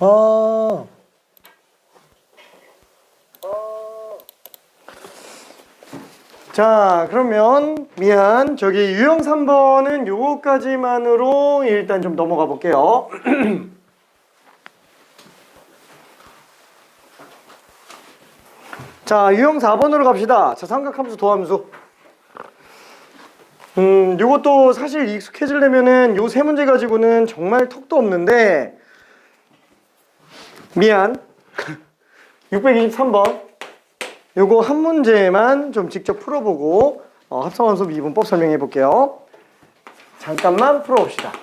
아. 자, 그러면 미안. 저기 유형 3번은 요거까지만으로 일단 좀 넘어가 볼게요. 자, 유형 4번으로 갑시다. 자, 삼각함수, 도함수. 요것도 사실 익숙해지려면은 요 세 문제 가지고는 정말 턱도 없는데, 미안. 623번. 요거 한 문제만 좀 직접 풀어보고, 합성함수 미분법 설명해 볼게요. 잠깐만 풀어봅시다.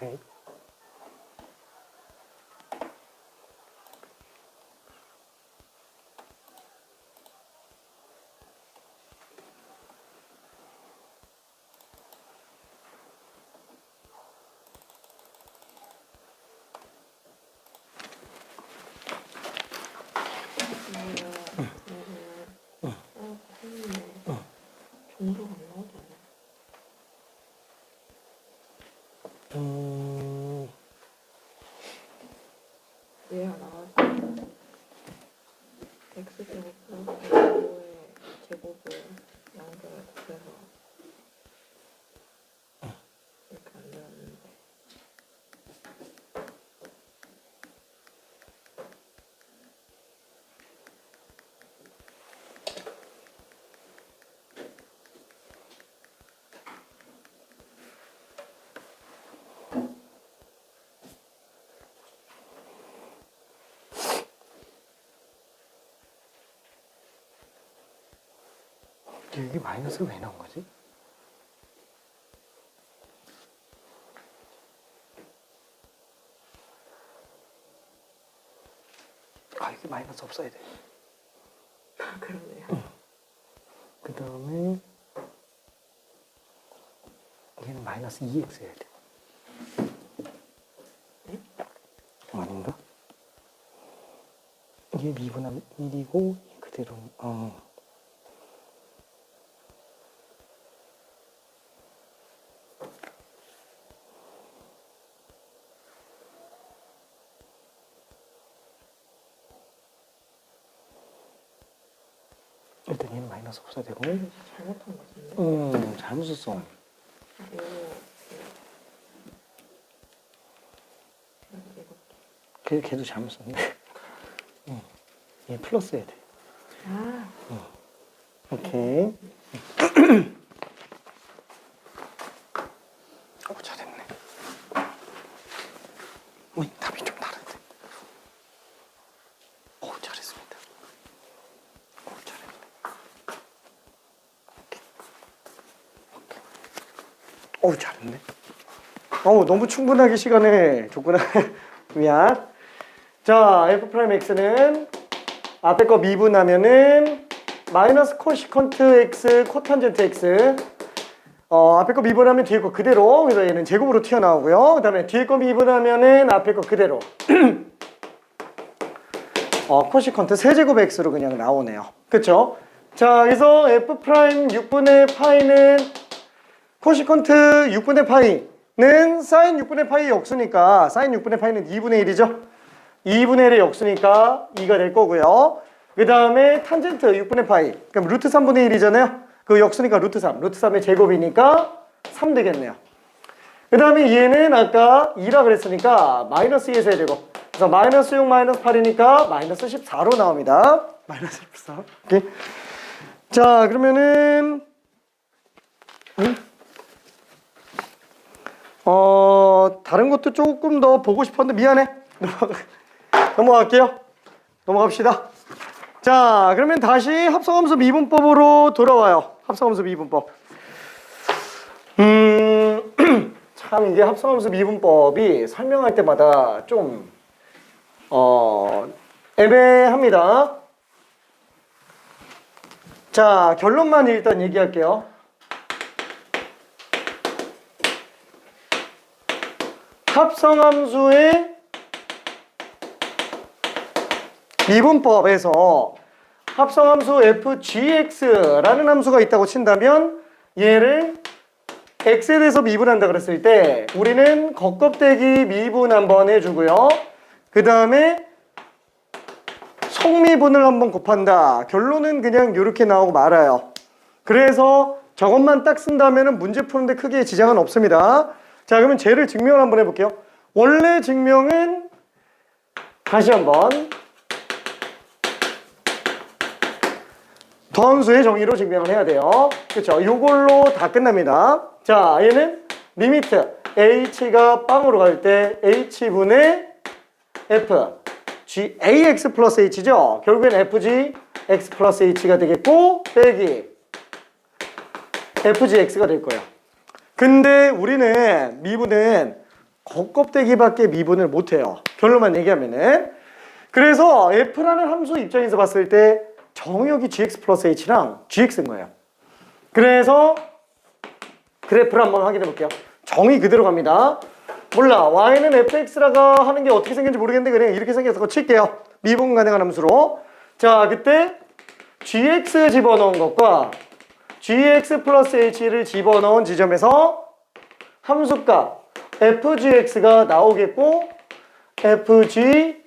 오케이. 정도가 안 나오잖아. 얘가 나와서 x제곱 플러스 5의 제곱을 연결해서 이렇게 만들었는데 이게 마이너스가 왜 나온 거지? 아, 이게 마이너스 없어야 돼. 그러네요. 그 다음에 얘는 마이너스 2x여야 돼. 네? 아닌가? 이게 미분하면 1이고 그대로 일단 얘는 마이너스 없어야 되고. 잘못한 것 같은데? 잘못 썼어. 이거 걔도 잘못 썼네. 얘 플러스 해야 돼. 아, 오케이. 잘했네. 답이 좀 다른데. 잘했습니다. 잘했네. 잘했네. 너무 충분하게 시간을 줬구나. 미안. 자, f'x는 앞에 거 미분하면은 마이너스 코시컨트 x 코탄젠트 x. 앞에 거 미분하면 뒤에 거 그대로. 그래서 얘는 제곱으로 튀어나오고요. 그 다음에 뒤에 거 미분하면은 앞에 거 그대로. 코시컨트 세제곱 x로 그냥 나오네요. 그쵸? 자, 그래서 f' 6분의 파이는 코시컨트 6분의 파이는 사인 6분의 파이 역수니까 사인 6분의 파이는 2분의 1이죠? 2분의 1의 역수니까 2가 될 거고요. 그 다음에 탄젠트 6분의 파이. 그럼 루트 3분의 1이잖아요. 그 역수니까 루트 3. 루트 3의 제곱이니까 3 되겠네요. 그 다음에 얘는 아까 2라 그랬으니까 마이너스 2에서 해야 되고. 그래서 마이너스 6 마이너스 8이니까 마이너스 14로 나옵니다. 마이너스 14. 오케이. 자, 그러면은 다른 것도 조금 더 보고 싶었는데 미안해. 넘어갈게요. 넘어갑시다. 자, 그러면 다시 합성함수 미분법으로 돌아와요. 합성함수 미분법. 참 이게 합성함수 미분법이 설명할 때마다 좀 애매합니다. 자, 결론만 일단 얘기할게요. 합성함수의 미분법에서 합성함수 fgx라는 함수가 있다고 친다면 얘를 x에 대해서 미분한다 그랬을 때 우리는 겉껍데기 미분 한번 해주고요. 그 다음에 속미분을 한번 곱한다. 결론은 그냥 이렇게 나오고 말아요. 그래서 저것만 딱 쓴다면 문제 푸는데 크게 지장은 없습니다. 자, 그러면 쟤를 증명을 한번 해볼게요. 원래 증명은 다시 한번 더함수의 정의로 증명을 해야 돼요. 그렇죠? 요걸로 다 끝납니다. 자, 얘는 리미트 h가 빵으로 갈 때 h분의 f g ax 플러스 h죠? 결국엔 fg x 플러스 h가 되겠고 빼기 fgx가 될 거예요. 근데 우리는 미분은 겉껍데기밖에 미분을 못해요. 결론만 얘기하면은. 그래서 f라는 함수 입장에서 봤을 때 정의역이 gx 플러스 h랑 gx인 거예요. 그래서 그래프를 한번 확인해 볼게요. 정의 그대로 갑니다. 몰라, y는 fx라가 하는 게 어떻게 생겼는지 모르겠는데 그냥 이렇게 생겨서 칠게요. 미분 가능한 함수로. 자, 그때 gx 집어넣은 것과 gx 플러스 h를 집어넣은 지점에서 함수값 fgx가 나오겠고 fg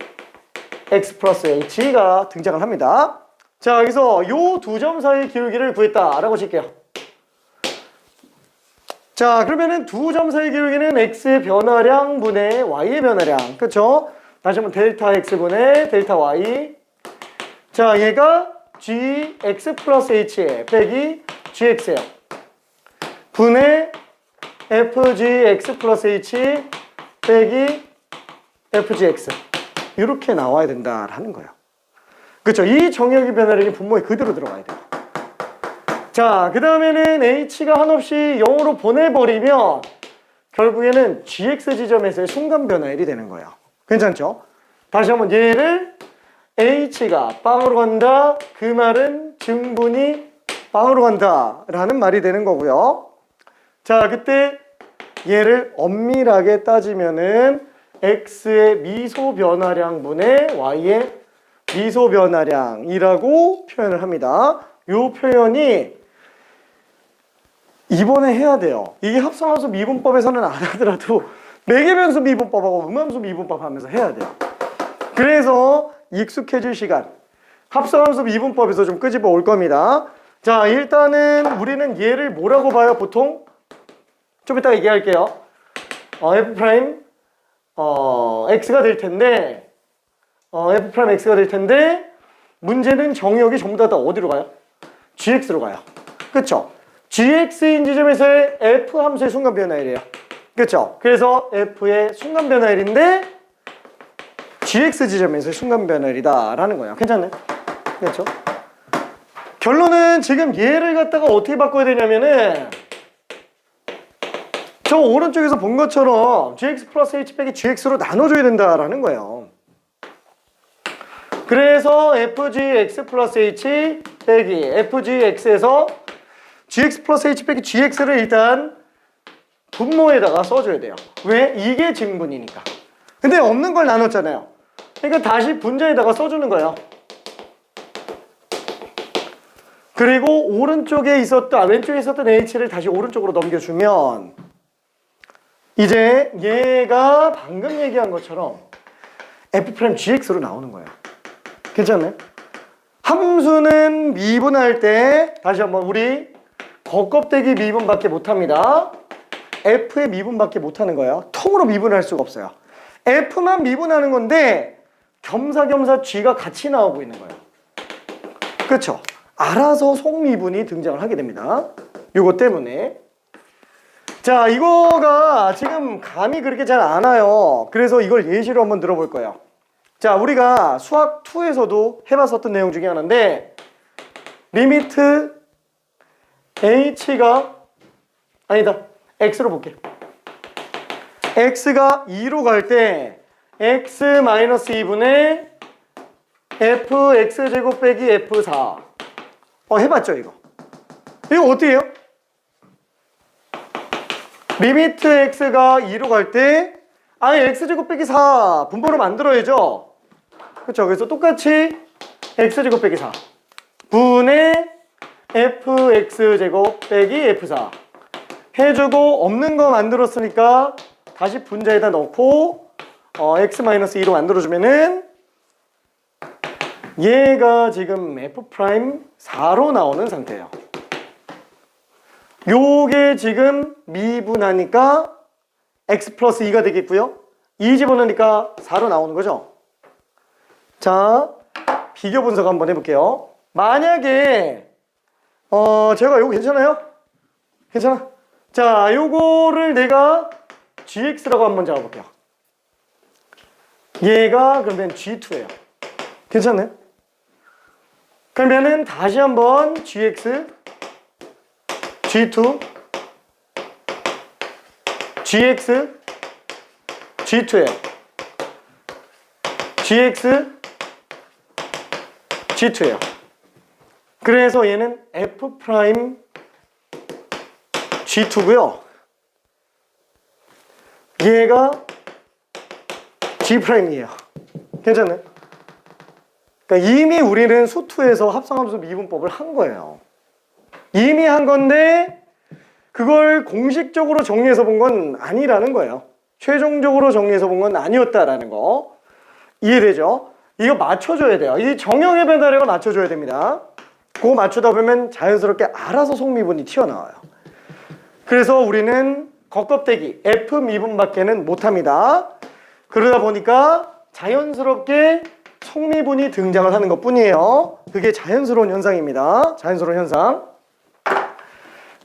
x 플러스 h가 등장을 합니다. 자, 여기서 요 두 점 사이의 기울기를 구했다라고 칠게요. 자, 그러면은 두 점 사이의 기울기는 x의 변화량 분의 y의 변화량. 그쵸? 다시 한번 델타 x분의 델타 y. 자, 얘가 gx 플러스 h 빼기 gx예요. 분의 fgx 플러스 h 빼기 fgx. 이렇게 나와야 된다라는 거예요. 그렇죠? 이 정의역의 변화량이 분모에 그대로 들어가야 돼요. 자, 그 다음에는 h가 한없이 0으로 보내버리면 결국에는 gx 지점에서의 순간 변화율이 되는 거예요. 괜찮죠? 다시 한번 얘를 h가 빵으로 간다. 그 말은 증분이 빵으로 간다 라는 말이 되는 거고요. 자, 그때 얘를 엄밀하게 따지면은 x의 미소 변화량분의 y의 미소 변화량이라고 표현을 합니다. 이 표현이 이번에 해야 돼요. 이게 합성함수 미분법에서는 안 하더라도 매개변수 미분법하고 음함수 미분법 하면서 해야 돼요. 그래서 익숙해질 시간. 합성함수 미분법에서 좀 끄집어 올 겁니다. 자, 일단은 우리는 얘를 뭐라고 봐요, 보통? 좀 이따 얘기할게요. f', x가 될 텐데, F'X가 될 텐데 문제는 정의역이 전부 다 어디로 가요? gx로 가요. 그쵸? gx인 지점에서의 f 함수의 순간 변화율이에요. 그쵸? 그래서 f의 순간 변화율인데 gx 지점에서의 순간 변화율이다 라는 거예요. 괜찮나요? 그렇죠? 결론은 지금 얘를 갖다가 어떻게 바꿔야 되냐면은 저 오른쪽에서 본 것처럼 gx 플러스 h 빼기 gx로 나눠줘야 된다라는 거예요. 그래서 fgx 플러스 h 빼기 fgx에서 gx 플러스 h 빼기 gx를 일단 분모에다가 써줘야 돼요. 왜? 이게 증분이니까. 근데 없는 걸 나눴잖아요. 그러니까 다시 분자에다가 써주는 거예요. 그리고 오른쪽에 있었던 왼쪽에 있었던 h를 다시 오른쪽으로 넘겨주면 이제 얘가 방금 얘기한 것처럼 f'gx로 나오는 거예요. 괜찮나요? 함수는 미분할 때 다시 한번 우리 겉껍데기 미분밖에 못합니다. f의 미분밖에 못하는 거예요. 통으로 미분할 수가 없어요. f만 미분하는 건데 겸사겸사 g가 같이 나오고 있는 거예요. 그렇죠? 알아서 속미분이 등장을 하게 됩니다. 요거 때문에. 자, 이거가 지금 감이 그렇게 잘 안 와요. 그래서 이걸 예시로 한번 들어볼 거예요. 자, 우리가 수학 2에서도 해봤었던 내용 중에 하나인데 리미트 h가 아니다. x로 볼게. x가 2로 갈 때 x-2분의 fx제곱 빼기 f4 해봤죠 이거? 이거 어떻게 해요? 리미트 x가 2로 갈 때 아예 x제곱 빼기 4 분모로 만들어야죠. 그렇죠? 그래서 똑같이 x제곱 빼기 4 분의 fx제곱 빼기 f4 해주고 없는 거 만들었으니까 다시 분자에다 넣고 x-2로 만들어주면은 얘가 지금 f'4로 나오는 상태예요. 요게 지금 미분하니까 x 플러스 2가 되겠고요. 2 집어넣으니까 4로 나오는 거죠. 자, 비교 분석 한번 해볼게요. 만약에 제가 요거 괜찮아요? 괜찮아? 자, 요거를 내가 gx라고 한번 잡아볼게요. 얘가 그러면 g2예요. 괜찮나요? 그러면은 다시 한번 gx, g2, gx, g2예요. gx, g2예요. 그래서 얘는 f' g2고요. 얘가 g'이에요. 괜찮나요? 그러니까 이미 우리는 수2에서 합성함수 미분법을 한 거예요. 이미 한 건데 그걸 공식적으로 정리해서 본 건 아니라는 거예요. 최종적으로 정리해서 본 건 아니었다라는 거 이해되죠? 이거 맞춰줘야 돼요. 이 정형의 변화량을 맞춰줘야 됩니다. 그거 맞추다 보면 자연스럽게 알아서 속미분이 튀어나와요. 그래서 우리는 겉껍데기 F 미분밖에는 못합니다. 그러다 보니까 자연스럽게 속미분이 등장을 하는 것 뿐이에요. 그게 자연스러운 현상입니다. 자연스러운 현상.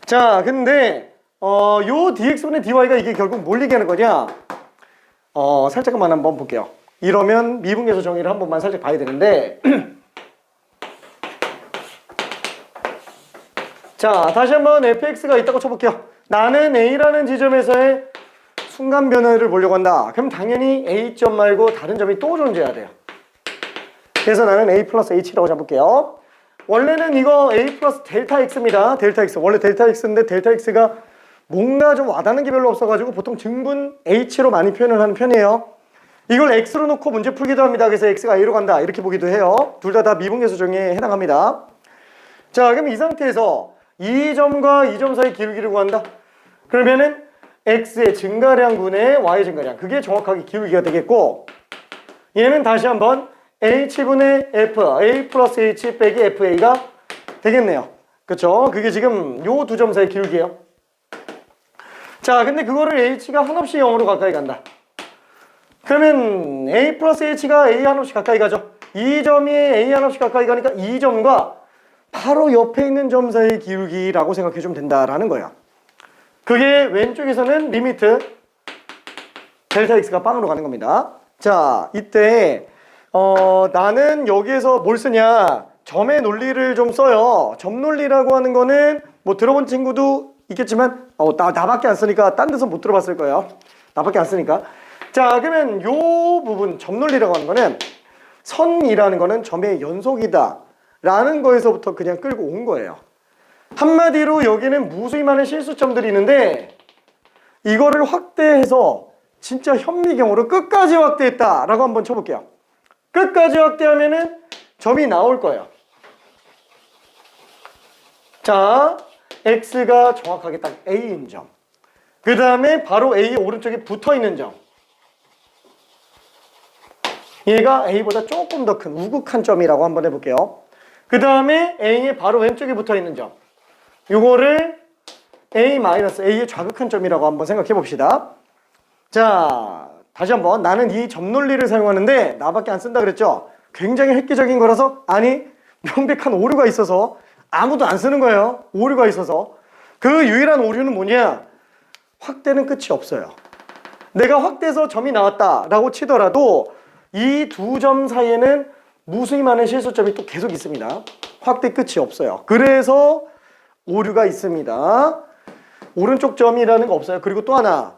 자, 근데 요 dx분의 dy가 이게 결국 뭘 얘기하는 거냐? 살짝만 한번 볼게요. 이러면 미분계수 정의를 한 번만 살짝 봐야 되는데 자, 다시 한번 fx가 있다고 쳐볼게요. 나는 a라는 지점에서의 순간 변화를 보려고 한다. 그럼 당연히 a점 말고 다른 점이 또 존재해야 돼요. 그래서 나는 a 플러스 h라고 잡을게요. 원래는 이거 a 플러스 델타 x입니다. 델타 x. 원래 델타 x인데 델타 x가 뭔가 좀 와닿는 게 별로 없어가지고 보통 증분 h로 많이 표현을 하는 편이에요. 이걸 x로 놓고 문제 풀기도 합니다. 그래서 x가 a로 간다 이렇게 보기도 해요. 둘 다 미분계수 정의에 해당합니다. 자, 그럼 이 상태에서 이 점과 이 점 사이 기울기를 구한다. 그러면은 x의 증가량분의 y의 증가량, 그게 정확하게 기울기가 되겠고, 얘는 다시 한번 h분의 f, a 플러스 h 빼기 fa가 되겠네요. 그쵸? 그게 지금 요 두 점 사이 기울기예요. 자, 근데 그거를 h가 한없이 0으로 가까이 간다. 그러면 A 플러스 H가 A 한없이 가까이 가죠. 이 점이 A 한없이 가까이 가니까 이 점과 바로 옆에 있는 점 사이의 기울기라고 생각해 주면 된다라는 거예요. 그게 왼쪽에서는 리미트 델타 X가 빵으로 가는 겁니다. 자, 이때 나는 여기에서 뭘 쓰냐? 점의 논리를 좀 써요. 점 논리라고 하는 거는 뭐 들어본 친구도 있겠지만 나밖에 안 쓰니까 딴 데서 못 들어봤을 거예요. 나밖에 안 쓰니까. 자, 그러면 요 부분 점 논리라고 하는 거는 선이라는 거는 점의 연속이다 라는 거에서부터 그냥 끌고 온 거예요. 한마디로 여기는 무수히 많은 실수점들이 있는데 이거를 확대해서 진짜 현미경으로 끝까지 확대했다 라고 한번 쳐볼게요. 끝까지 확대하면은 점이 나올 거예요. 자, X가 정확하게 딱 A인 점. 그 다음에 바로 A 오른쪽에 붙어있는 점. 얘가 A보다 조금 더 큰 우극한 점이라고 한번 해볼게요. 그 다음에 A의 바로 왼쪽에 붙어있는 점. 요거를 A의 좌극한 점이라고 한번 생각해 봅시다. 자, 다시 한번 나는 이 점 논리를 사용하는데 나밖에 안 쓴다 그랬죠? 굉장히 획기적인 거라서 아니 명백한 오류가 있어서 아무도 안 쓰는 거예요. 오류가 있어서. 그 유일한 오류는 뭐냐? 확대는 끝이 없어요. 내가 확대해서 점이 나왔다라고 치더라도 이 두 점 사이에는 무수히 많은 실수점이 또 계속 있습니다. 확대 끝이 없어요. 그래서 오류가 있습니다. 오른쪽 점이라는 거 없어요. 그리고 또 하나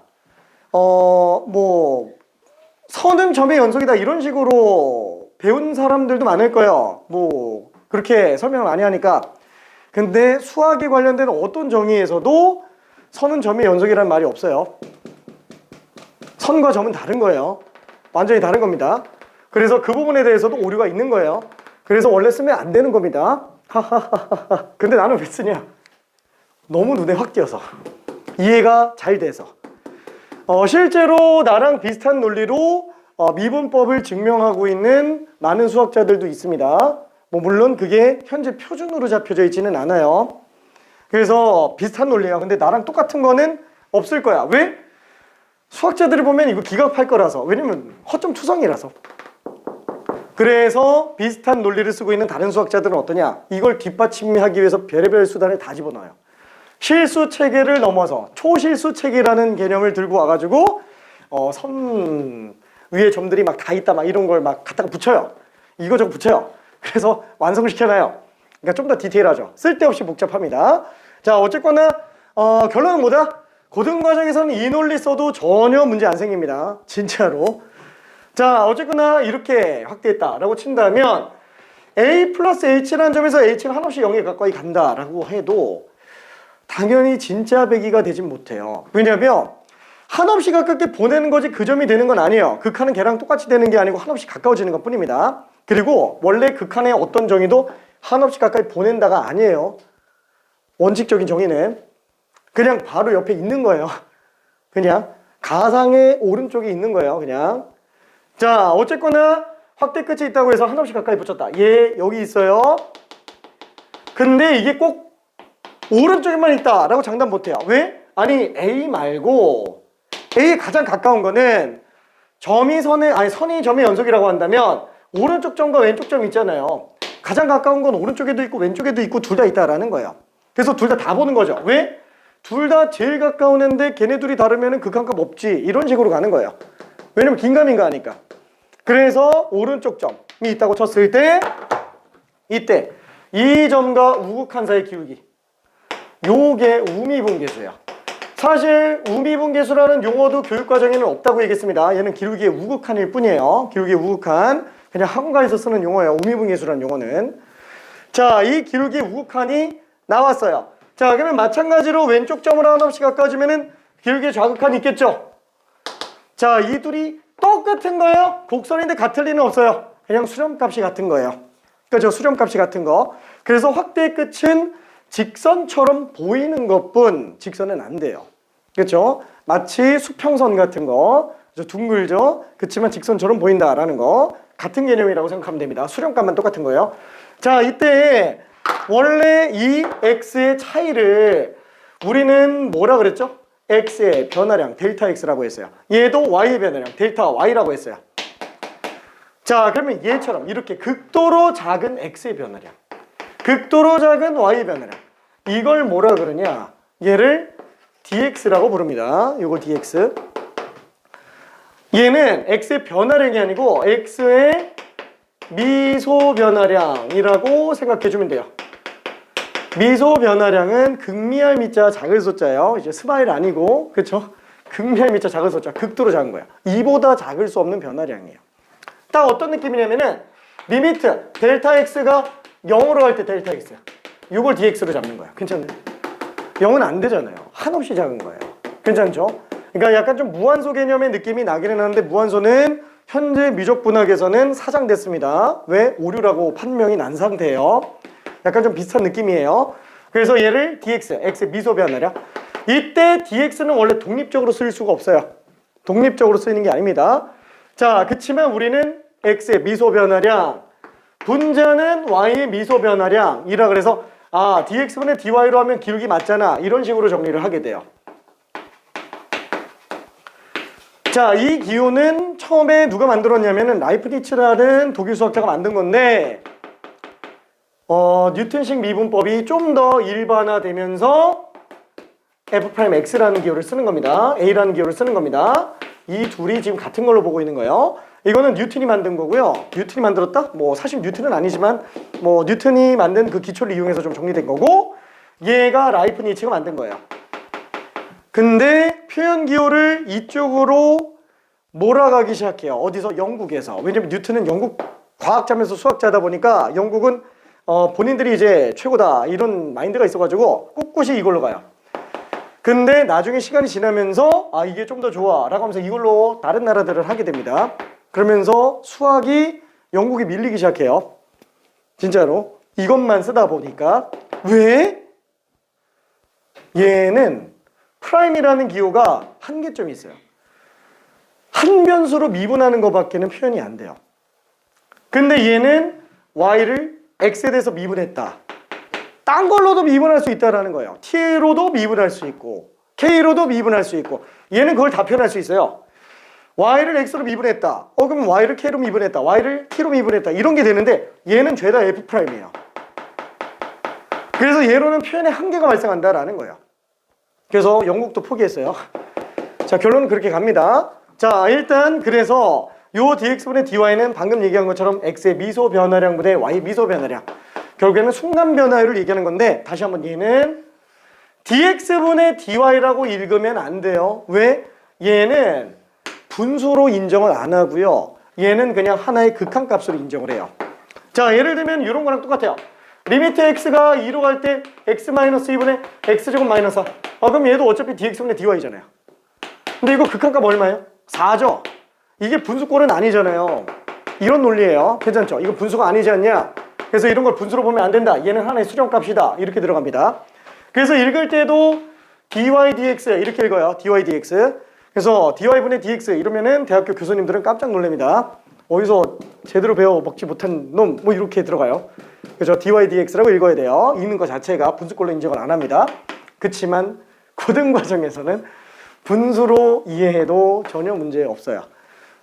선은 점의 연속이다 이런 식으로 배운 사람들도 많을 거예요. 뭐 그렇게 설명을 많이 하니까. 근데 수학에 관련된 어떤 정의에서도 선은 점의 연속이라는 말이 없어요. 선과 점은 다른 거예요. 완전히 다른 겁니다. 그래서 그 부분에 대해서도 오류가 있는 거예요. 그래서 원래 쓰면 안 되는 겁니다. 하하하하. 근데 나는 왜 쓰냐? 너무 눈에 확 띄어서 이해가 잘 돼서. 실제로 나랑 비슷한 논리로 미분법을 증명하고 있는 많은 수학자들도 있습니다. 뭐 물론 그게 현재 표준으로 잡혀져 있지는 않아요. 그래서 비슷한 논리야. 근데 나랑 똑같은 거는 없을 거야. 왜? 수학자들을 보면 이거 기각할 거라서. 왜냐면 허점투성이라서. 그래서 비슷한 논리를 쓰고 있는 다른 수학자들은 어떠냐? 이걸 뒷받침하기 위해서 별의별 수단을 다 집어넣어요. 실수 체계를 넘어서 초실수 체계라는 개념을 들고 와가지고 선 위에 점들이 막 다 있다 막 이런 걸 막 갖다가 붙여요. 이거저거 붙여요. 그래서 완성을 시켜놔요. 그러니까 좀 더 디테일하죠. 쓸데없이 복잡합니다. 자, 어쨌거나 결론은 뭐다? 고등과정에서는 이 논리 써도 전혀 문제 안 생깁니다. 진짜로. 자, 어쨌거나 이렇게 확대했다라고 친다면 A 플러스 H라는 점에서 H가 한없이 0에 가까이 간다라고 해도 당연히 진짜 배기가 되진 못해요. 왜냐하면 한없이 가깝게 보내는 거지 그 점이 되는 건 아니에요. 극한은 걔랑 똑같이 되는 게 아니고 한없이 가까워지는 것 뿐입니다. 그리고 원래 극한의 어떤 정의도 한없이 가까이 보낸다가 아니에요. 원칙적인 정의는 그냥 바로 옆에 있는 거예요. 그냥 가상의 오른쪽에 있는 거예요. 그냥. 자, 어쨌거나 확대 끝이 있다고 해서 한없이 가까이 붙였다. 얘 여기 있어요. 근데 이게 꼭 오른쪽에만 있다라고 장담 못해요. 왜? 아니 A 말고 A에 가장 가까운 거는 선이 점의 연속이라고 한다면 오른쪽 점과 왼쪽 점 있잖아요. 가장 가까운 건 오른쪽에도 있고 왼쪽에도 있고 둘 다 있다라는 거예요. 그래서 둘 다 보는 거죠. 왜? 둘 다 제일 가까운 애인데 걔네 둘이 다르면 극한값 없지. 이런 식으로 가는 거예요. 왜냐면 긴가민가하니까. 그래서 오른쪽 점이 있다고 쳤을 때 이때 이 점과 우극한 사이의 기울기, 요게 우미분계수예요. 사실 우미분계수라는 용어도 교육과정에는 없다고 얘기했습니다. 얘는 기울기의 우극한일 뿐이에요. 기울기의 우극한. 그냥 학원가에서 쓰는 용어예요. 우미분계수라는 용어는. 자, 이 기울기의 우극한이 나왔어요. 자, 그러면 마찬가지로 왼쪽 점으로 한없이 가까워지면은 기울기의 좌극한이 있겠죠. 자, 이 둘이 똑같은 거예요. 곡선인데 같을 리는 없어요. 그냥 수렴값이 같은 거예요. 그죠? 수렴값이 같은 거. 그래서 확대의 끝은 직선처럼 보이는 것뿐 직선은 안 돼요. 그렇죠? 마치 수평선 같은 거 둥글죠? 그렇지만 직선처럼 보인다라는 거 같은 개념이라고 생각하면 됩니다. 수렴값만 똑같은 거예요. 자, 이때 원래 이 x의 차이를 우리는 뭐라 그랬죠? x의 변화량 델타 x라고 했어요. 얘도 y의 변화량 델타 y라고 했어요. 자, 그러면 얘처럼 이렇게 극도로 작은 x의 변화량, 극도로 작은 y의 변화량, 이걸 뭐라 그러냐? 얘를 dx라고 부릅니다. 요거 dx. 얘는 x의 변화량이 아니고 x의 미소 변화량이라고 생각해 주면 돼요. 미소 변화량은 극미할 미자 작을 소자예요. 이제 스마일 아니고, 그쵸? 극미할 미자 작을 소자, 극도로 작은 거야. 이보다 작을 수 없는 변화량이에요. 딱 어떤 느낌이냐면은 리미트 델타 x가 0으로 갈 때 델타 x, 이걸 dx로 잡는 거야. 괜찮나요? 0은 안 되잖아요. 한없이 작은 거예요. 괜찮죠? 그러니까 약간 좀 무한소 개념의 느낌이 나기는 하는데, 무한소는 현재 미적분학에서는 사장됐습니다. 왜? 오류라고 판명이 난 상태예요. 약간 좀 비슷한 느낌이에요. 그래서 얘를 dx, x의 미소 변화량. 이때 dx는 원래 독립적으로 쓸 수가 없어요. 독립적으로 쓰이는 게 아닙니다. 자, 그치만 우리는 x의 미소 변화량, 분자는 y의 미소 변화량이라 그래서 dx분의 dy로 하면 기울기 맞잖아, 이런 식으로 정리를 하게 돼요. 자, 이 기호는 처음에 누가 만들었냐면은 라이프니츠라는 독일 수학자가 만든 건데, 뉴턴식 미분법이 좀 더 일반화되면서 F'X라는 기호를 쓰는 겁니다. A라는 기호를 쓰는 겁니다. 이 둘이 지금 같은 걸로 보고 있는 거예요. 이거는 뉴턴이 만든 거고요. 뉴턴이 만들었다? 뭐 사실 뉴턴은 아니지만 뭐 뉴턴이 만든 그 기초를 이용해서 좀 정리된 거고, 얘가 라이프니츠가 만든 거예요. 근데 표현 기호를 이쪽으로 몰아가기 시작해요. 어디서? 영국에서. 왜냐면 뉴턴은 영국 과학자면서 수학자다 보니까 영국은 본인들이 이제 최고다 이런 마인드가 있어가지고 꿋꿋이 이걸로 가요. 근데 나중에 시간이 지나면서 이게 좀 더 좋아 라고 하면서 이걸로 다른 나라들을 하게 됩니다. 그러면서 수학이 영국이 밀리기 시작해요. 진짜로 이것만 쓰다 보니까. 왜? 얘는 프라임이라는 기호가 한계점이 있어요. 한 변수로 미분하는 것밖에는 표현이 안 돼요. 근데 얘는 y를 x에 대해서 미분했다, 딴 걸로도 미분할 수 있다라는 거예요. t로도 미분할 수 있고 k로도 미분할 수 있고, 얘는 그걸 다 표현할 수 있어요. y를 x로 미분했다, 그럼 y를 k로 미분했다, y를 t로 미분했다, 이런 게 되는데 얘는 죄다 f'이에요. 그래서 얘로는 표현의 한계가 발생한다라는 거예요. 그래서 영국도 포기했어요. 자, 결론은 그렇게 갑니다. 자, 일단 그래서 요 dx분의 dy는 방금 얘기한 것처럼 x의 미소 변화량분의 y 미소 변화량, 결국에는 순간 변화율을 얘기하는 건데, 다시 한번 얘는 dx분의 dy라고 읽으면 안 돼요. 왜? 얘는 분수로 인정을 안 하고요. 얘는 그냥 하나의 극한값으로 인정을 해요. 자, 예를 들면 이런 거랑 똑같아요. 리미트 x가 2로 갈 때 x-2분의 x제곱 마이너스 4. 그럼 얘도 어차피 dx분의 dy잖아요. 근데 이거 극한값 얼마예요? 4죠? 이게 분수꼴은 아니잖아요. 이런 논리예요. 괜찮죠? 이거 분수가 아니지 않냐? 그래서 이런 걸 분수로 보면 안 된다. 얘는 하나의 수렴값이다. 이렇게 들어갑니다. 그래서 읽을 때도 dy dx 이렇게 읽어요. dy dx. 그래서 dy분의 dx 이러면은 대학교 교수님들은 깜짝 놀랍니다. 어디서 제대로 배워 먹지 못한 놈, 뭐 이렇게 들어가요. 그래서 dy dx라고 읽어야 돼요. 읽는 것 자체가 분수꼴로 인정을 안 합니다. 그치만 고등 과정에서는 분수로 이해해도 전혀 문제 없어요.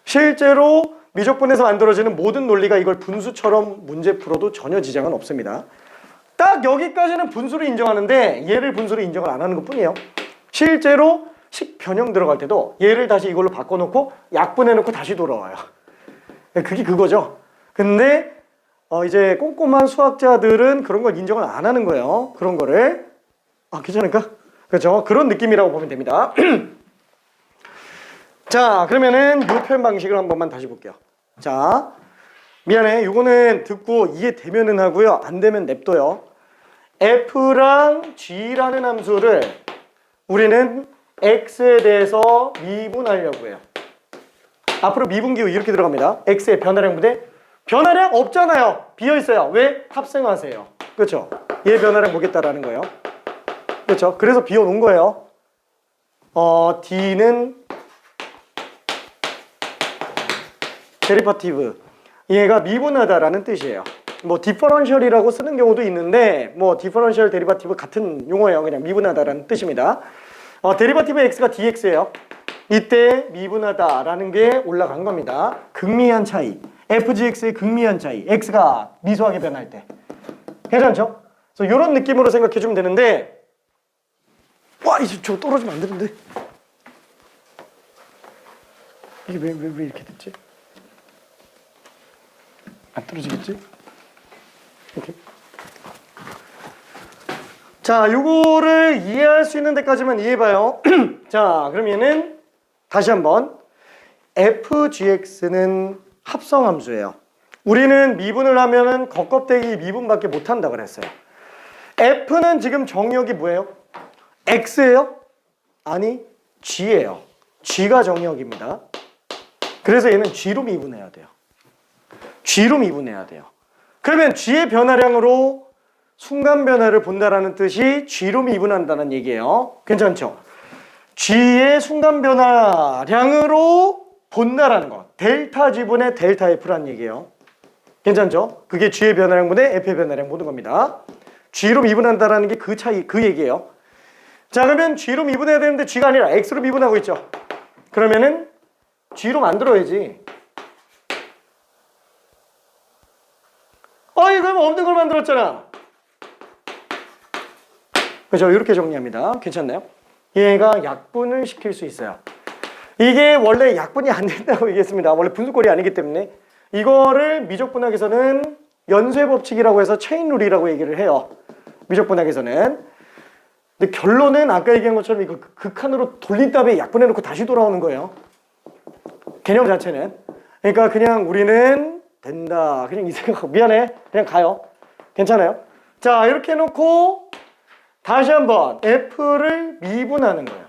실제로 미적분에서 만들어지는 모든 논리가 이걸 분수처럼 문제 풀어도 전혀 지장은 없습니다. 딱 여기까지는 분수로 인정하는데 얘를 분수로 인정을 안 하는 것 뿐이에요. 실제로 식변형 들어갈 때도 얘를 다시 이걸로 바꿔놓고 약분해놓고 다시 돌아와요. 그게 그거죠. 근데 이제 꼼꼼한 수학자들은 그런 걸 인정을 안 하는 거예요. 그런 거를. 괜찮을까? 그렇죠? 그런 느낌이라고 보면 됩니다. 자, 그러면은 이 표현 방식을 한 번만 다시 볼게요. 자, 미안해. 이거는 듣고 이해되면은 하고요. 안 되면 냅둬요. f랑 g라는 함수를 우리는 x에 대해서 미분하려고 해요. 앞으로 미분기호 이렇게 들어갑니다. x의 변화량분의 변화량 없잖아요. 비어있어요. 왜? 탑승하세요. 그렇죠? 얘 변화량 보겠다라는 거예요. 그렇죠? 그래서 비워놓은 거예요. d는 데리바티브, 얘가 미분하다라는 뜻이에요. 뭐 디퍼런셜이라고 쓰는 경우도 있는데 뭐 디퍼런셜 데리바티브 같은 용어예요. 그냥 미분하다라는 뜻입니다. 데리바티브 x가 dx예요. 이때 미분하다라는 게 올라간 겁니다. 극미한 차이. fgx의 극미한 차이. x가 미소하게 변할 때. 괜찮죠? 그래서 이런 느낌으로 생각해 주면 되는데, 와, 이제 저 떨어지면 안 되는데. 이게 왜 이렇게 됐지? 안 떨어지겠지? 이렇게. 자, 요거를 이해할 수 있는 데까지만 이해해봐요. 자, 그럼 얘는 다시 한번 fgx는 합성함수예요. 우리는 미분을 하면은 겉껍데기 미분밖에 못한다 그랬어요. f는 지금 정의역이 뭐예요? x예요? 아니, g예요. g가 정의역입니다. 그래서 얘는 g로 미분해야 돼요. g로 미분해야 돼요. 그러면 g의 변화량으로 순간 변화를 본다라는 뜻이 g로 미분한다는 얘기예요. 괜찮죠? g의 순간 변화량으로 본다라는 거. 델타 g분의 델타 f라는 얘기예요. 괜찮죠? 그게 g의 변화량분의 f의 변화량 보는 겁니다. g로 미분한다라는 게 그 차이, 그 얘기예요. 자, 그러면 g로 미분해야 되는데 g가 아니라 x로 미분하고 있죠. 그러면은 g로 만들어야지. 그러면 없는 걸 만들었잖아. 그죠? 이렇게 정리합니다. 괜찮나요? 얘가 약분을 시킬 수 있어요. 이게 원래 약분이 안 된다고 얘기했습니다. 원래 분수꼴이 아니기 때문에. 이거를 미적분학에서는 연쇄 법칙이라고 해서 체인룰이라고 얘기를 해요. 미적분학에서는. 근데 결론은 아까 얘기한 것처럼 이거 극한으로 돌린 다음에 약분해놓고 다시 돌아오는 거예요. 개념 자체는. 그러니까 그냥 우리는 된다. 그냥 이 생각하고 미안해. 그냥 가요. 괜찮아요? 자, 이렇게 해놓고 다시 한번 f를 미분하는 거예요.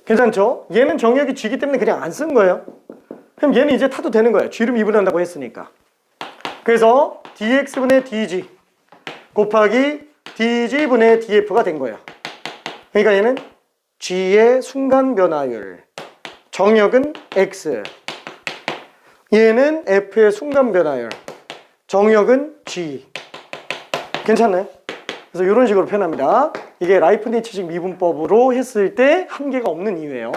괜찮죠? 얘는 정의역이 g이기 때문에 그냥 안 쓴 거예요. 그럼 얘는 이제 타도 되는 거예요. g로 미분한다고 했으니까. 그래서 dx분의 dg 곱하기 dg분의 df가 된 거예요. 그러니까 얘는 g의 순간 변화율, 정역은 x, 얘는 f의 순간 변화율, 정역은 g. 괜찮나요? 그래서 이런 식으로 표현합니다. 이게 라이프니츠식 미분법으로 했을 때 한계가 없는 이유예요.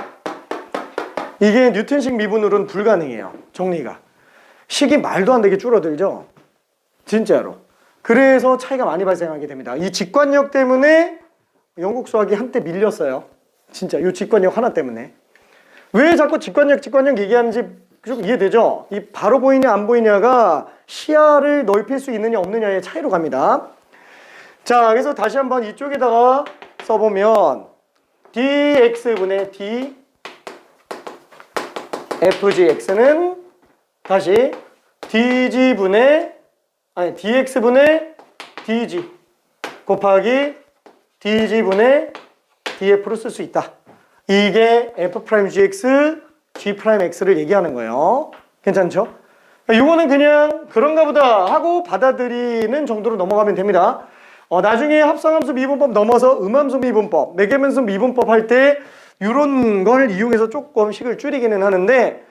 이게 뉴턴식 미분으로는 불가능해요. 정리가. 식이 말도 안 되게 줄어들죠? 진짜로. 그래서 차이가 많이 발생하게 됩니다. 이 직관력 때문에 영국 수학이 한때 밀렸어요. 진짜 이 직관력 하나 때문에. 왜 자꾸 직관력 얘기하는지 좀 이해되죠? 이 바로 보이냐 안 보이냐가 시야를 넓힐 수 있느냐 없느냐의 차이로 갑니다. 자, 그래서 다시 한번 이쪽에다가 써보면 dx분의 dfgx는 다시 dx분의 dg 곱하기 dg분의 df로 쓸 수 있다. 이게 f'gx, g'x를 얘기하는 거예요. 괜찮죠? 이거는 그냥 그런가 보다 하고 받아들이는 정도로 넘어가면 됩니다. 나중에 합성함수 미분법 넘어서 음함수 미분법, 매개변수 미분법 할 때 이런 걸 이용해서 조금 식을 줄이기는 하는데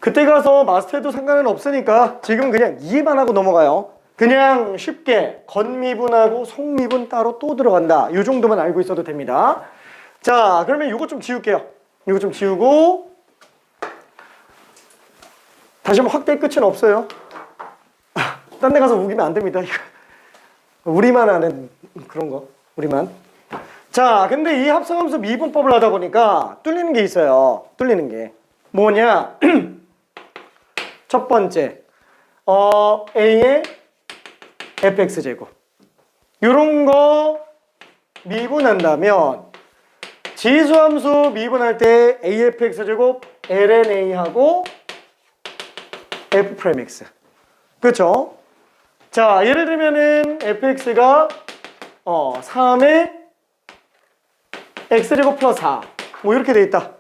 그때 가서 마스터해도 상관은 없으니까 지금 그냥 이해만 하고 넘어가요. 그냥 쉽게 건미분하고 속미분 따로 또 들어간다. 이 정도만 알고 있어도 됩니다. 자, 그러면 이거 좀 지울게요. 이거 좀 지우고 다시 한번 확대 끝은 없어요. 딴 데 가서 우기면 안 됩니다. 우리만 아는 그런 거. 우리만. 자, 근데 이 합성함수 미분법을 하다 보니까 뚫리는 게 있어요. 뚫리는 게. 뭐냐? 첫 번째. A의 fx제곱. 요런 거 미분한다면 지수함수 미분할 때 afx제곱 lnA하고 f'x. 그렇죠? 자, 예를 들면은 fx가 3의 x제곱 플러스 4 뭐 이렇게 돼 있다.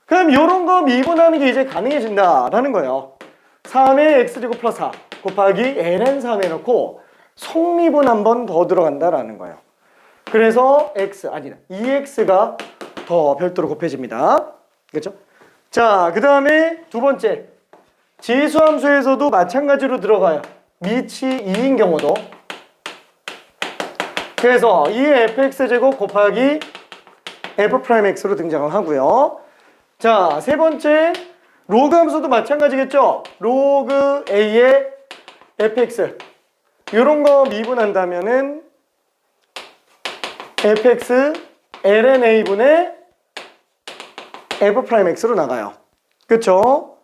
그럼 이런 거 미분하는 게 이제 가능해진다라는 거예요. 3의 x제곱 플러스 4 곱하기 ln3 해놓고 속미분 한 번 더 들어간다라는 거예요. 그래서 ex가 더 별도로 곱해집니다. 그렇죠? 자, 그 다음에 두 번째 지수함수에서도 마찬가지로 들어가요. 미치 2인 경우도 그래서 이 fx제곱 곱하기 f'x로 등장을 하고요. 자, 세 번째 로그 함수도 마찬가지겠죠. 로그 a의 fx 이런 거 미분한다면은 fx ln a분의 f'x로 나가요. 그쵸?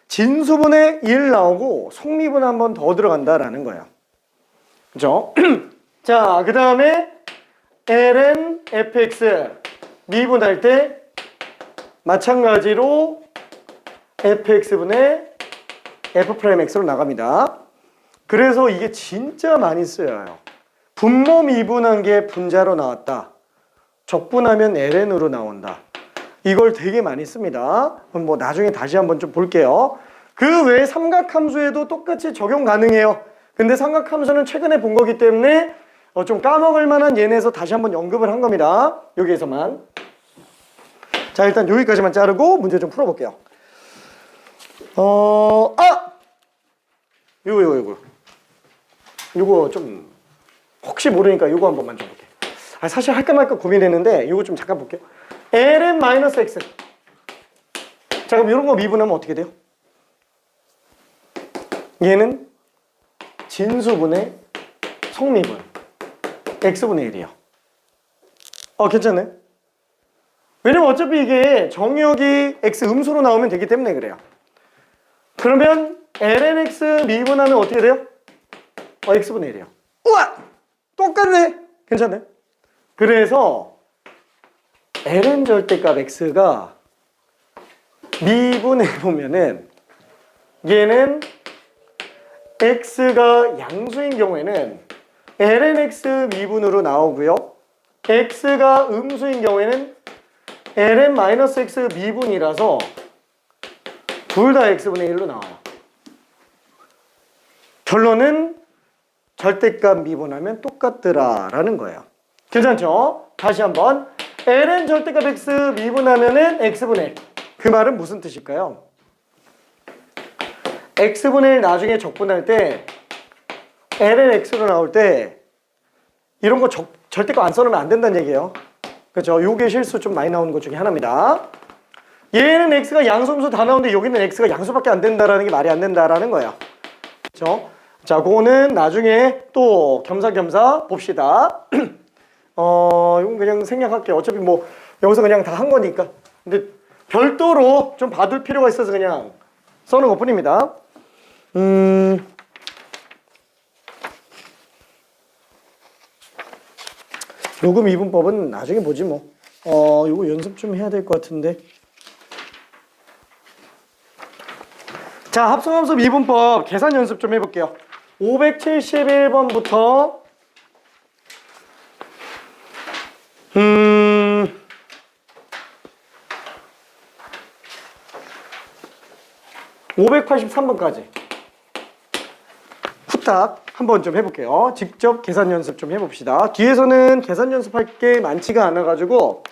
진수분의 1 나오고 속미분 한 번 더 들어간다라는 거예요. 그죠? 자, 그 다음에 ln fx 미분할 때 마찬가지로 fx분의 f'x로 나갑니다. 그래서 이게 진짜 많이 쓰여요. 분모 미분한 게 분자로 나왔다. 적분하면 ln으로 나온다. 이걸 되게 많이 씁니다. 그럼 뭐 나중에 다시 한번 좀 볼게요. 그 외에 삼각함수에도 똑같이 적용 가능해요. 근데 삼각함수는 최근에 본 거기 때문에 좀 까먹을 만한 예내에서 다시 한번 언급을 한 겁니다. 여기에서만. 자, 일단 여기까지만 자르고 문제 좀 풀어볼게요. 요거 좀 혹시 모르니까 요거 한 번만 좀 볼게요. 사실 할까 말까 고민했는데 요거 좀 잠깐 볼게요. ln-x. 자, 그럼 이런 거 미분하면 어떻게 돼요? 얘는 진수분의 성미분 x분의 1이요. 괜찮네. 왜냐면 어차피 이게 정역이 x 음수로 나오면 되기 때문에 그래요. 그러면 lnx 미분하면 어떻게 돼요? x분의 1이요. 우와! 똑같네. 괜찮네. 그래서 ln 절대값 x가 미분해 보면은 얘는 x가 양수인 경우에는 lnx 미분으로 나오고요. x가 음수인 경우에는 ln-x 미분이라서 둘 다 x분의 1로 나와요. 결론은 절대값 미분하면 똑같더라라는 거예요. 괜찮죠? 다시 한번 ln 절대값 x 미분하면은 x분의 1. 그 말은 무슨 뜻일까요? x분의 1 나중에 적분할 때 ln x로 나올 때 이런 거 절대값 안 써놓으면 안 된다는 얘기예요. 그렇죠? 요게 실수 좀 많이 나오는 것 중에 하나입니다. 얘는 x가 양수음수 다 나오는데 여기는 x가 양수밖에 안 된다라는 게 말이 안 된다라는 거예요. 그렇죠? 자, 그거는 나중에 또 겸사겸사 봅시다. 이건 그냥 생략할게요. 어차피 뭐 여기서 그냥 다 한 거니까. 근데 별도로 좀 봐둘 필요가 있어서 그냥 써놓은 것 뿐입니다. 요금 이분법은 나중에 보지 뭐. 요거 연습 좀 해야 될 것 같은데. 자, 합성함수 미분법 계산 연습 좀 해볼게요. 571번부터 583번까지 후딱 한번 좀 해볼게요. 직접 계산 연습 좀 해봅시다. 뒤에서는 계산 연습할 게 많지가 않아가지고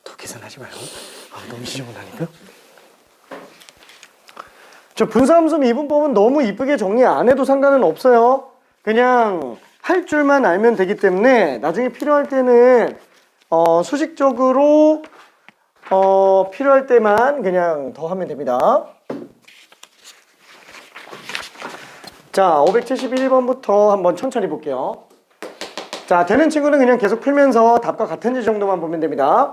더 계산하지 마요. 너무 지저분하니까. 저 분사함수 미분법은 너무 이쁘게 정리 안 해도 상관은 없어요. 그냥 할 줄만 알면 되기 때문에 나중에 필요할 때는 수식적으로 필요할 때만 그냥 더 하면 됩니다. 자, 571번부터 한번 천천히 볼게요. 자, 되는 친구는 그냥 계속 풀면서 답과 같은지 정도만 보면 됩니다.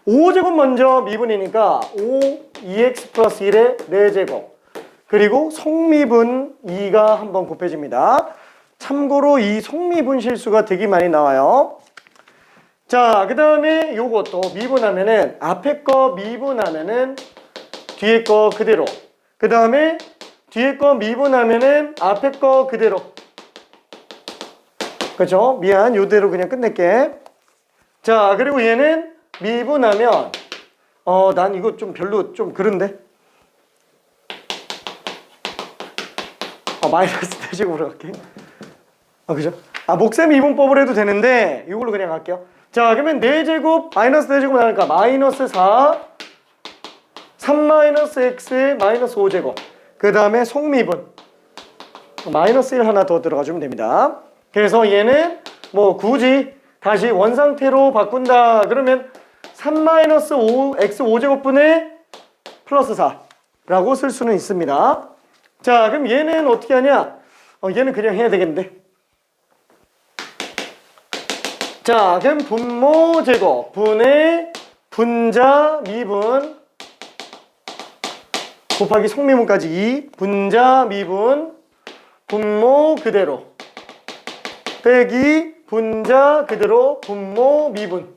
5제곱 먼저 미분이니까 2x 플러스 1의 4제곱. 그리고 속미분 2가 한번 곱해집니다. 참고로 이 속미분 실수가 되게 많이 나와요. 자, 그 다음에 요것도 미분하면은 앞에 거 미분하면은 뒤에 거 그대로. 그 다음에 뒤에 거 미분하면은 앞에 거 그대로. 그렇죠? 미안, 요대로 그냥 끝낼게. 자, 그리고 얘는 미분하면 난 이거 좀 별로 좀 그런데. 마이너스 대제곱으로 갈게. 그죠? 목셈 미분법을 해도 되는데 이걸로 그냥 갈게요. 자, 그러면 4제곱 마이너스 4제곱 나니까 마이너스 4 3 마이너스 x 마이너스 5제곱. 그 다음에 속미분 마이너스 1 하나 더 들어가주면 됩니다. 그래서 얘는 뭐 굳이 다시 원상태로 바꾼다 그러면 3 마이너스 5 x 5제곱분의 플러스 4라고 쓸 수는 있습니다. 자, 그럼 얘는 어떻게 하냐? 얘는 그냥 해야 되겠는데. 자, 그럼 분모 제곱 분의 분자 미분 곱하기 속미분까지 2 분자 미분 분모 그대로 빼기 분자 그대로 분모 미분.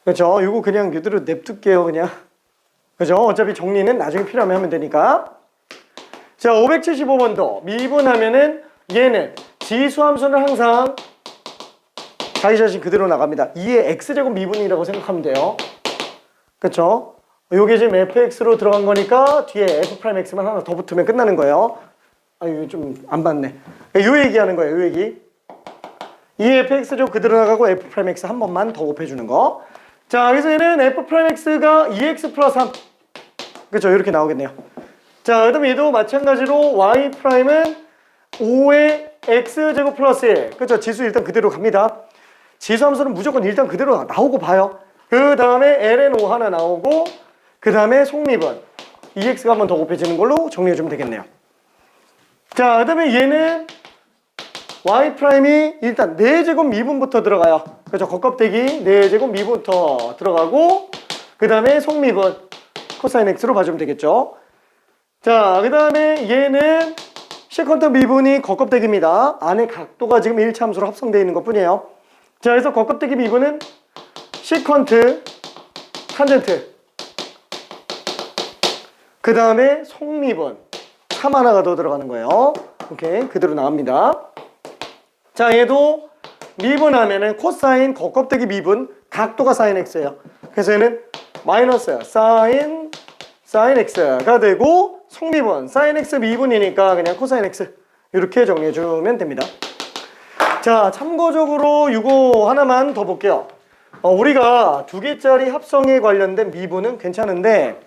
그렇죠? 이거 그냥 그대로 냅둘게요. 그냥. 그죠? 어차피 정리는 나중에 필요하면 하면 되니까. 자, 575번도 미분하면은 얘는 지수함수는 항상 자기 자신 그대로 나갑니다. 2의 x제곱 미분이라고 생각하면 돼요. 그쵸? 요게 지금 fx로 들어간 거니까 뒤에 f'x만 하나 더 붙으면 끝나는 거예요. 이거 좀 안 봤네. 요 얘기하는 거예요. 요 얘기. 2의 fx제곱 그대로 나가고 f'x 한 번만 더 곱해주는 거. 자, 그래서 얘는 f'x가 2x 플러스 3. 그쵸? 이렇게 나오겠네요. 자, 그 다음에 얘도 마찬가지로 y'은 5의 x제곱 플러스 1. 그쵸? 지수 일단 그대로 갑니다. 지수함수는 무조건 일단 그대로 나오고 봐요. 그 다음에 ln 5 하나 나오고 그 다음에 속미분 2x가 한 번 더 곱해지는 걸로 정리해주면 되겠네요. 자, 그 다음에 얘는 y'이 일단 4제곱 미분부터 들어가요. 그죠? 겉껍데기 4제곱 미분부터 들어가고 그 다음에 속미분 코사인 x로 봐주면 되겠죠. 자, 그 다음에 얘는 세컨트 미분이 겉껍데기입니다. 안에 각도가 지금 1차함수로 합성되어 있는 것 뿐이에요. 자, 그래서 겉껍데기 미분은 세컨트 탄젠트 그 다음에 속미분 3 하나가 더 들어가는 거예요. 오케이, 그대로 나옵니다. 자, 얘도 미분하면은 코사인 겉껍데기 미분 각도가 사인 x예요. 그래서 얘는 마이너스 사인 x가 되고 속미분 사인 x 미분이니까 그냥 코사인 x 이렇게 정리해주면 됩니다. 자, 참고적으로 이거 하나만 더 볼게요. 우리가 2개짜리 합성에 관련된 미분은 괜찮은데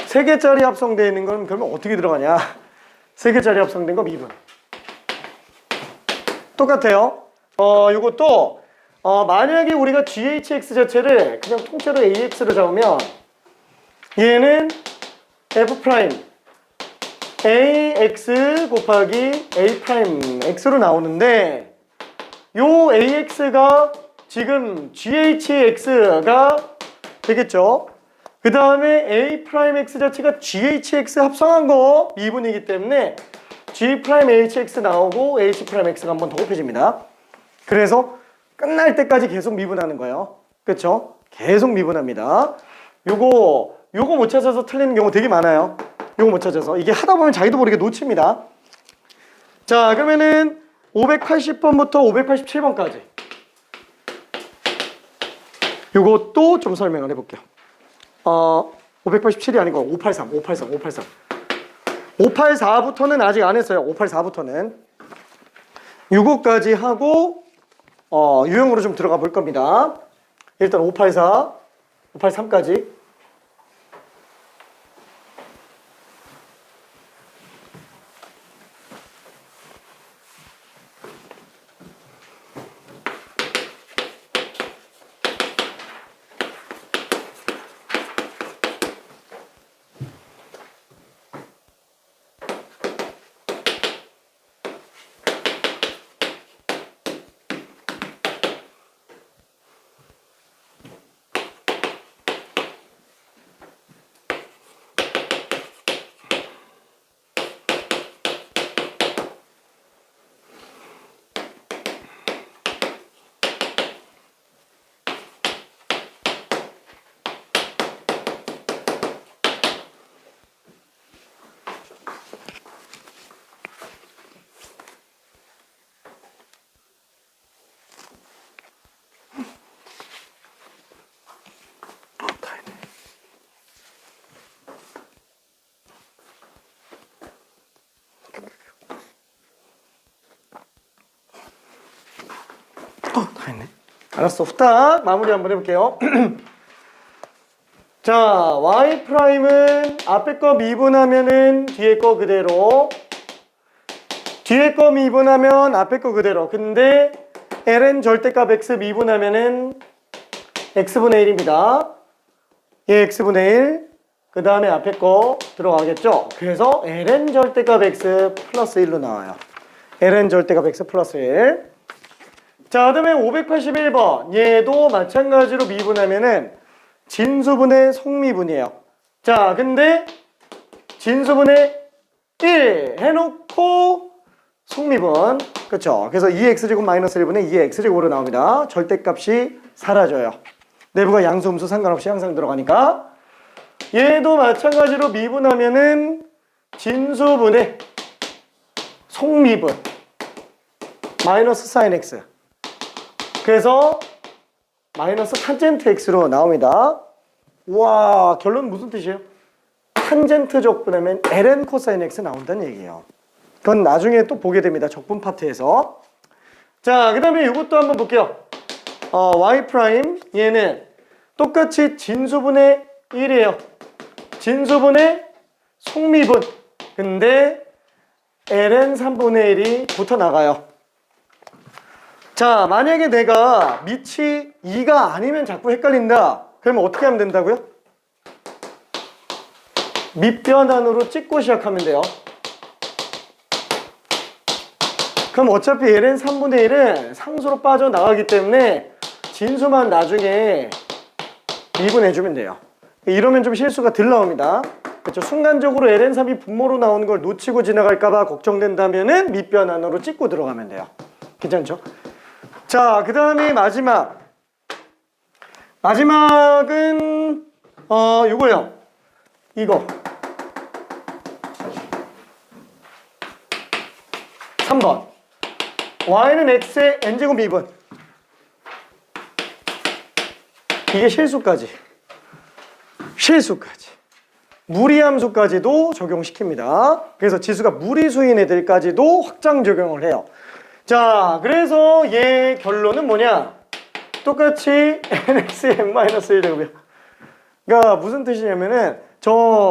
3개짜리 합성되어 있는 건 그러면 어떻게 들어가냐? 3개짜리 합성된 거 미분 똑같아요. 이것도 만약에 우리가 GHX 자체를 그냥 통째로 AX로 잡으면 얘는 F' AX 곱하기 A'X로 나오는데 요 AX가 지금 GHX가 되겠죠. 그 다음에 A'X 자체가 GHX 합성한 거 미분이기 때문에 G'HX 나오고 H'X가 한 번 더 곱해집니다. 그래서 끝날 때까지 계속 미분하는 거예요. 그쵸? 계속 미분합니다. 요거 못 찾아서 틀리는 경우 되게 많아요. 요거 못 찾아서. 이게 하다 보면 자기도 모르게 놓칩니다. 자, 그러면은 580번부터 587번까지 요것도 좀 설명을 해볼게요. 587이 아니고 584부터는 아직 안 했어요. 584부터는. 요거까지 하고 유형으로 좀 들어가 볼 겁니다. 일단 584, 583까지. 다 했네. 알았어. 후딱 마무리 한번 해볼게요. 자, y 프라임은 앞에 거 미분하면은 뒤에 거 그대로, 뒤에 거 미분하면 앞에 거 그대로. 근데 ln 절대값 x 미분하면은 x분의 1입니다. 얘 x분의 1. 그 다음에 앞에 거 들어가겠죠? 그래서 ln 절대값 x 플러스 1로 나와요. ln 절대값 x 플러스 1. 자, 그 다음에 581번. 얘도 마찬가지로 미분하면은 진수분의 속미분이에요. 자, 근데 진수분의 1 해놓고 속미분. 그쵸? 그래서 2x제곱 마이너스 1분의 2x제곱으로 나옵니다. 절대값이 사라져요. 내부가 양수, 음수 상관없이 항상 들어가니까. 얘도 마찬가지로 미분하면은 진수분의 속미분. 마이너스 사인 x. 그래서 마이너스 탄젠트 x로 나옵니다. 와, 결론 무슨 뜻이에요? 탄젠트 적분하면 ln 코사인 x 나온다는 얘기예요. 그건 나중에 또 보게 됩니다. 적분 파트에서. 자, 그 다음에 이것도 한번 볼게요. y 프라임 얘는 똑같이 진수분의 1이에요. 진수분의 속미분. 근데 ln 3분의 1이 붙어 나가요. 자, 만약에 내가 밑이 2가 아니면 자꾸 헷갈린다. 그러면 어떻게 하면 된다고요? 밑변환으로 찍고 시작하면 돼요. 그럼 어차피 ln 3분의 1은 상수로 빠져나가기 때문에 진수만 나중에 미분해주면 돼요. 이러면 좀 실수가 덜 나옵니다. 그렇죠? 순간적으로 ln 3이 분모로 나오는 걸 놓치고 지나갈까봐 걱정된다면은 밑변환으로 찍고 들어가면 돼요. 괜찮죠? 자, 그 다음에 마지막은 요거요. 이거 3번. y는 x의 n제곱 미분. 이게 실수까지. 무리함수까지도 적용시킵니다. 그래서 지수가 무리수인 애들까지도 확장 적용을 해요. 자, 그래서 얘 결론은 뭐냐? 똑같이 nx의 n-1제곱이야. 그러니까 무슨 뜻이냐면은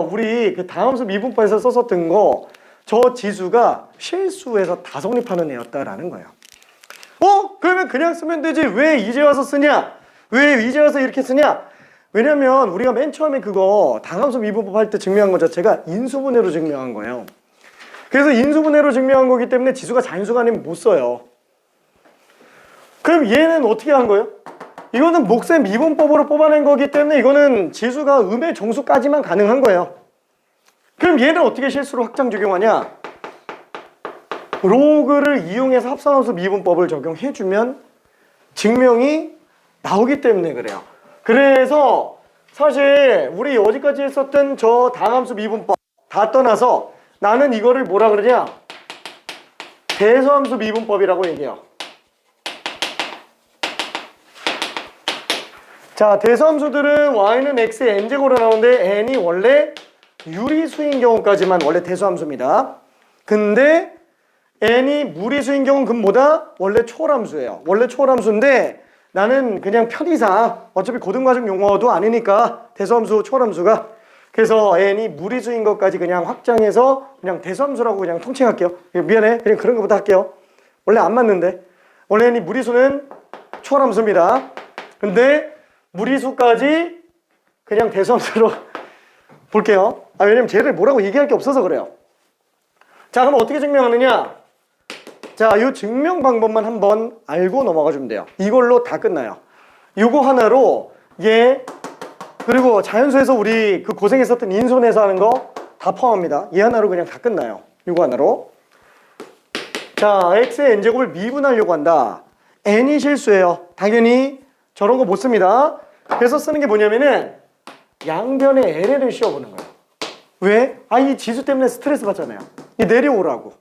우리 그 다함수 미분법에서 썼었던 거 저 지수가 실수해서 다 성립하는 애였다라는 거예요. 그러면 그냥 쓰면 되지. 왜 이제 와서 쓰냐? 왜 이제 와서 이렇게 쓰냐? 왜냐면 우리가 맨 처음에 그거 다함수 미분법 할 때 증명한 것 자체가 인수분해로 증명한 거예요. 그래서 인수분해로 증명한 거기 때문에 지수가 자연수가 아니면 못 써요. 그럼 얘는 어떻게 한 거예요? 이거는 몫의 미분법으로 뽑아낸 거기 때문에 이거는 지수가 음의 정수까지만 가능한 거예요. 그럼 얘는 어떻게 실수로 확장 적용하냐? 로그를 이용해서 합산함수 미분법을 적용해주면 증명이 나오기 때문에 그래요. 그래서 사실 우리 어디까지 했었던 저 다함수 미분법 다 떠나서 나는 이거를 뭐라 그러냐? 대소함수 미분법이라고 얘기해요. 자, 대소함수들은 y는 x의 n제곱으로 나오는데 n이 원래 유리수인 경우까지만 원래 대소함수입니다. 근데 n이 무리수인 경우는 그럼 뭐다? 원래 초월함수예요. 원래 초월함수인데 나는 그냥 편의상 어차피 고등과정 용어도 아니니까 대수함수, 초월함수가 그래서 n이 무리수인 것까지 그냥 확장해서 그냥 대수함수라고 그냥 통칭할게요. 미안해. 그냥 그런 것부터 할게요. 원래 안 맞는데. 원래 n이 무리수는 초월함수입니다. 근데 무리수까지 그냥 대수함수로 볼게요. 왜냐면 쟤를 뭐라고 얘기할 게 없어서 그래요. 자, 그럼 어떻게 증명하느냐? 자, 이 증명 방법만 한번 알고 넘어가 주면 돼요. 이걸로 다 끝나요. 이거 하나로 얘 그리고 자연수에서 우리 그 고생했었던 인수분해서 하는 거 다 포함합니다. 얘 하나로 그냥 다 끝나요. 이거 하나로. 자, x의 n제곱을 미분하려고 한다. n이 실수예요. 당연히 저런 거 못 씁니다. 그래서 쓰는 게 뭐냐면은 양변에 ln을 씌워보는 거예요. 왜? 이 지수 때문에 스트레스 받잖아요. 이 내려오라고.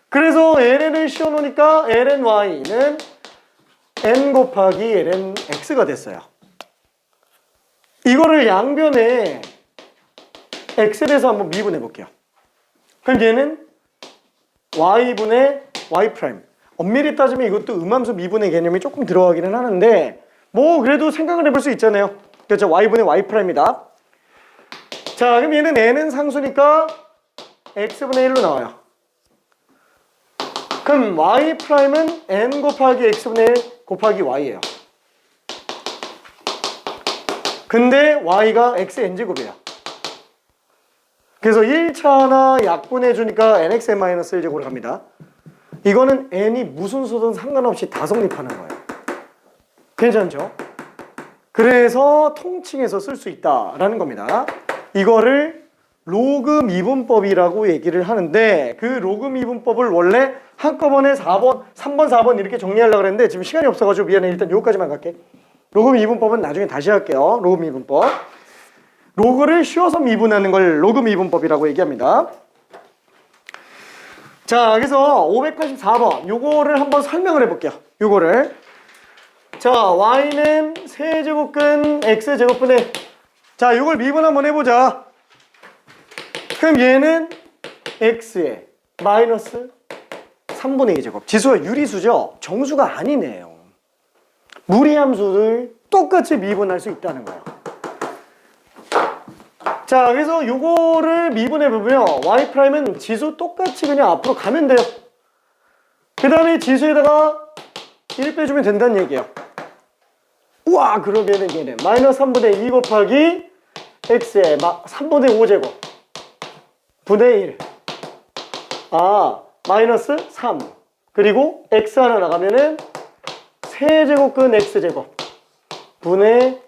그래서 ln을 씌워놓으니까 lny는 n 곱하기 lnx가 됐어요. 이거를 양변에 x에 대해서 한번 미분해 볼게요. 그럼 얘는 y분의 y'. 엄밀히 따지면 이것도 음함수 미분의 개념이 조금 들어가기는 하는데 뭐 그래도 생각을 해볼 수 있잖아요. 그렇죠? y분의 y'이다. 자, 그럼 얘는 n은 상수니까 x분의 1로 나와요. 그럼 y''은 n 곱하기 x분의 1 곱하기 y예요. 근데 y가 xn제곱이에요. 그래서 1차 하나 약분해 주니까 nxn-1제곱으로 갑니다. 이거는 n이 무슨 수든 상관없이 다 성립하는 거예요. 괜찮죠? 그래서 통칭해서 쓸 수 있다라는 겁니다. 이거를 로그 미분법이라고 얘기를 하는데 그 로그 미분법을 원래 한꺼번에 4번, 3번, 4번 이렇게 정리하려고 그랬는데 지금 시간이 없어가지고 미안해. 일단 여기까지만 갈게. 로그 미분법은 나중에 다시 할게요. 로그 미분법. 로그를 씌워서 미분하는 걸 로그 미분법이라고 얘기합니다. 자, 그래서 584번 요거를 한번 설명을 해볼게요. 요거를 자, y는 세제곱근 x제곱분의 자, 요걸 미분 한번 해보자. 그럼 얘는 x에 마이너스 3분의 2제곱. 지수가 유리수죠? 정수가 아니네요. 무리함수를 똑같이 미분할 수 있다는 거예요. 자, 그래서 요거를 미분해보면 y''은 지수 똑같이 그냥 앞으로 가면 돼요. 그 다음에 지수에다가 1 빼주면 된다는 얘기예요. 우와, 그러면은 얘는 마이너스 3분의 2 곱하기 x에 3분의 5제곱 분의 1 마이너스 3 그리고 x 하나 나가면은 세제곱근 x제곱 분의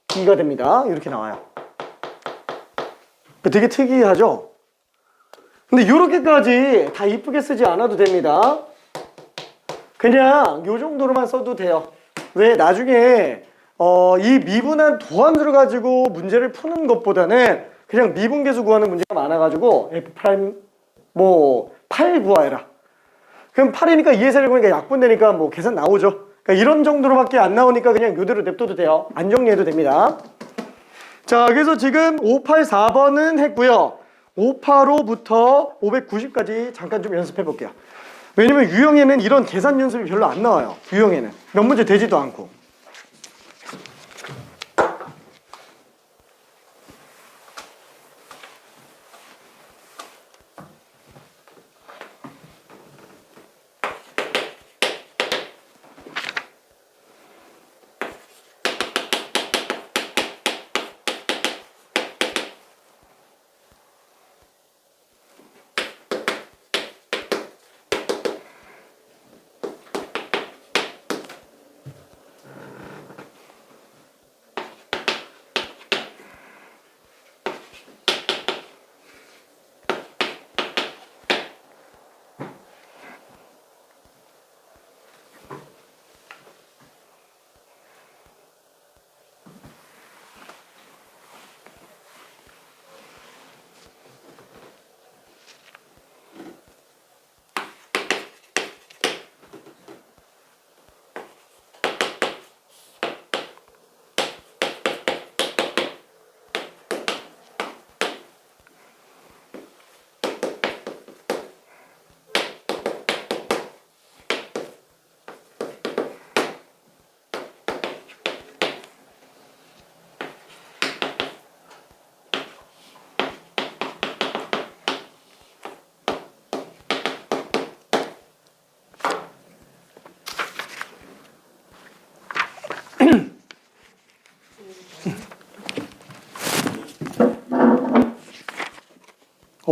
2가 됩니다. 이렇게 나와요. 되게 특이하죠? 근데 이렇게까지 다 이쁘게 쓰지 않아도 됩니다. 그냥 요 정도로만 써도 돼요. 왜? 나중에 이 미분한 도함수를 가지고 문제를 푸는 것보다는 그냥 미분계수 구하는 문제가 많아가지고 F' 뭐 8 구하해라. 그럼 8이니까 2의 세를 구하니까 약분되니까 뭐 계산 나오죠. 그러니까 이런 정도로밖에 안 나오니까 그냥 이대로 냅둬도 돼요. 안 정리해도 됩니다. 자, 그래서 지금 584번은 했고요. 585부터 590까지 잠깐 좀 연습해 볼게요. 왜냐면 유형에는 이런 계산 연습이 별로 안 나와요. 유형에는 몇 문제 되지도 않고.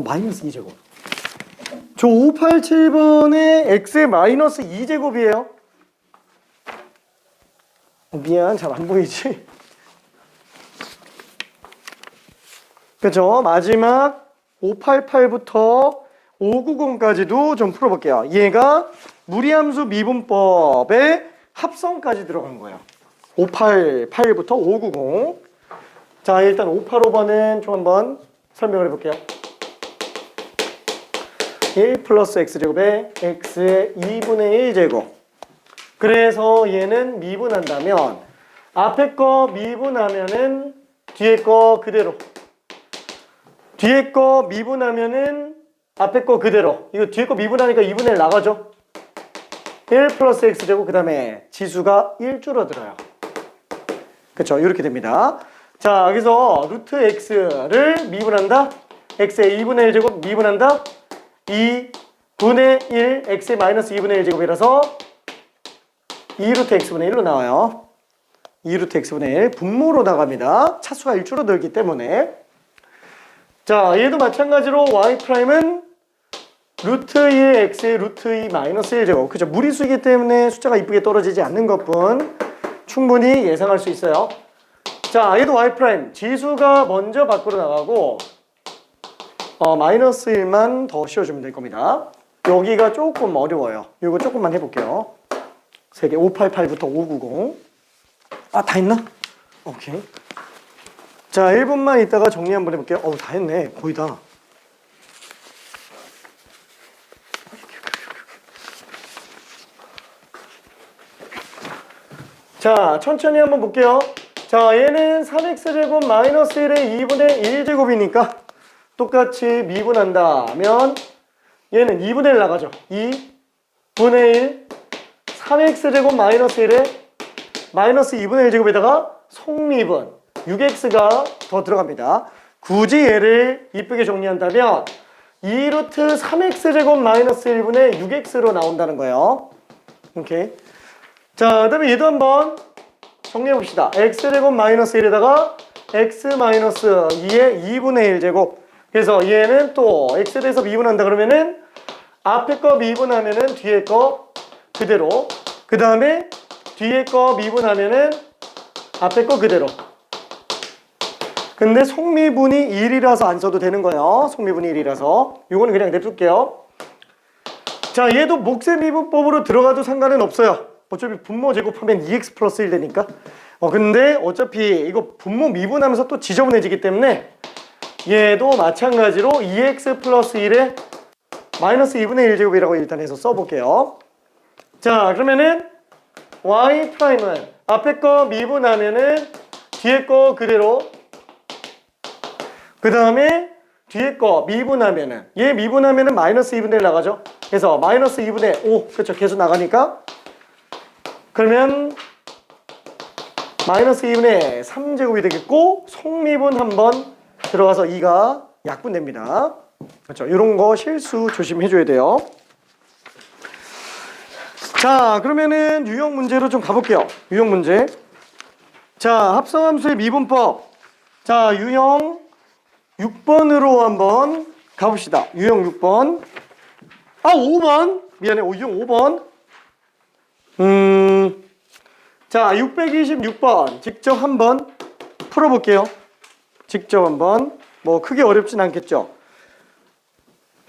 마이너스 2제곱. 저 587번에 x의 마이너스 2제곱이에요. 미안, 잘 안 보이지? 그죠? 마지막 588부터 590까지도 좀 풀어볼게요. 얘가 무리함수 미분법의 합성까지 들어간 거예요. 588부터 590. 자, 일단 585번은 좀 한번 설명을 해볼게요. 1 플러스 x제곱에 x의 2분의 1제곱. 그래서 얘는 미분한다면 앞에 거 미분하면은 뒤에 거 그대로. 뒤에 거 미분하면은 앞에 거 그대로. 이거 뒤에 거 미분하니까 2분의 1 나가죠. 1 플러스 x제곱 그 다음에 지수가 1 줄어들어요. 그쵸? 이렇게 됩니다. 자, 여기서 루트 x를 미분한다. x의 2분의 1제곱 미분한다. 2분의 1 x의 마이너스 2분의 1제곱이라서 2루트 x분의 1로 나와요. 2루트 x분의 1 분모로 나갑니다. 차수가 1 줄어들기 때문에. 자, 얘도 마찬가지로 y'은 루트 2 x의 루트 2 마이너스 1제곱. 그죠? 무리수이기 때문에 숫자가 이쁘게 떨어지지 않는 것뿐 충분히 예상할 수 있어요. 자, 얘도 y' 지수가 먼저 밖으로 나가고 마이너스 1만 더 씌워주면 될 겁니다. 여기가 조금 어려워요. 이거 조금만 해볼게요. 3개 588부터 590. 아, 다 했나? 오케이. 자, 1분만 있다가 정리 한번 해볼게요. 다 했네. 거의 다. 자, 천천히 한번 볼게요. 자, 얘는 3x제곱 마이너스 1의 2분의 1제곱이니까 똑같이 미분한다면 얘는 2분의 1 나가죠. 2분의 1 3x제곱 마이너스 1에 마이너스 2분의 1제곱에다가 속미분 6x가 더 들어갑니다. 굳이 얘를 이쁘게 정리한다면 2루트 3x제곱 마이너스 1분의 6x로 나온다는 거예요. 오케이. 자, 그 다음에 얘도 한번 정리해봅시다. x제곱 마이너스 1에다가 x 마이너스 2의 2분의 1제곱. 그래서 얘는 또 x에 대해서 미분한다 그러면은 앞에 거 미분하면은 뒤에 거 그대로. 그 다음에 뒤에 거 미분하면은 앞에 거 그대로. 근데 속미분이 1이라서 안 써도 되는 거예요. 속미분이 1이라서. 이거는 그냥 냅둘게요. 자, 얘도 몫의 미분법으로 들어가도 상관은 없어요. 어차피 분모 제곱하면 2x 플러스 1 되니까. 근데 어차피 이거 분모 미분하면서 또 지저분해지기 때문에 얘도 마찬가지로 2x 플러스 1에 마이너스 2분의 1제곱이라고 일단 해서 써볼게요. 자, 그러면은 y'은 앞에 거 미분하면은 뒤에 거 그대로. 그 다음에 뒤에 거 미분하면은 얘 미분하면은 마이너스 2분의 1 나가죠. 그래서 마이너스 2분의 5 그렇죠. 계속 나가니까 그러면 마이너스 2분의 3제곱이 되겠고 속미분 한번 들어가서 2가 약분됩니다. 그렇죠. 이런 거 실수 조심해줘야 돼요. 자, 그러면은 유형 문제로 좀 가볼게요. 유형 문제. 자, 합성함수의 미분법. 자, 유형 6번으로 한번 가봅시다. 유형 6번. 5번. 미안해. 유형 5번. 자, 626번. 직접 한번 풀어볼게요. 직접 한번. 뭐 크게 어렵진 않겠죠.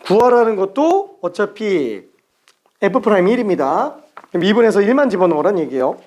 구하라는 것도 어차피 F'1입니다. 미분에서 1만 집어넣으란 얘기예요.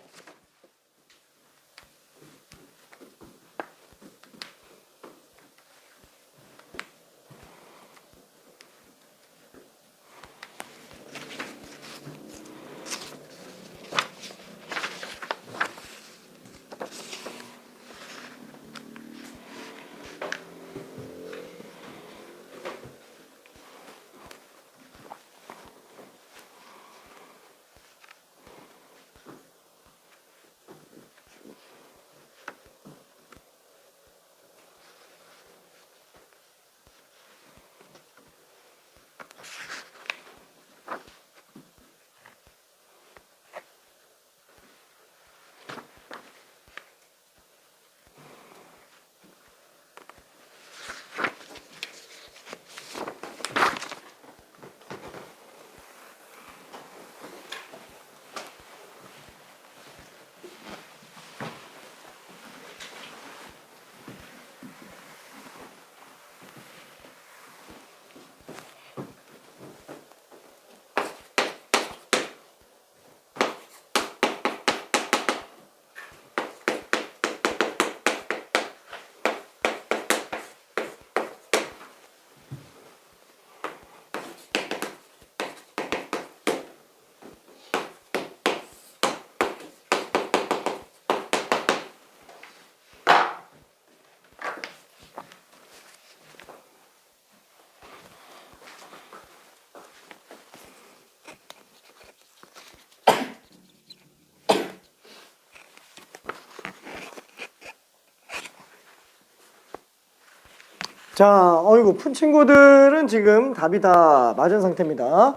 자, 어이구, 푼 친구들은 지금 답이 다 맞은 상태입니다.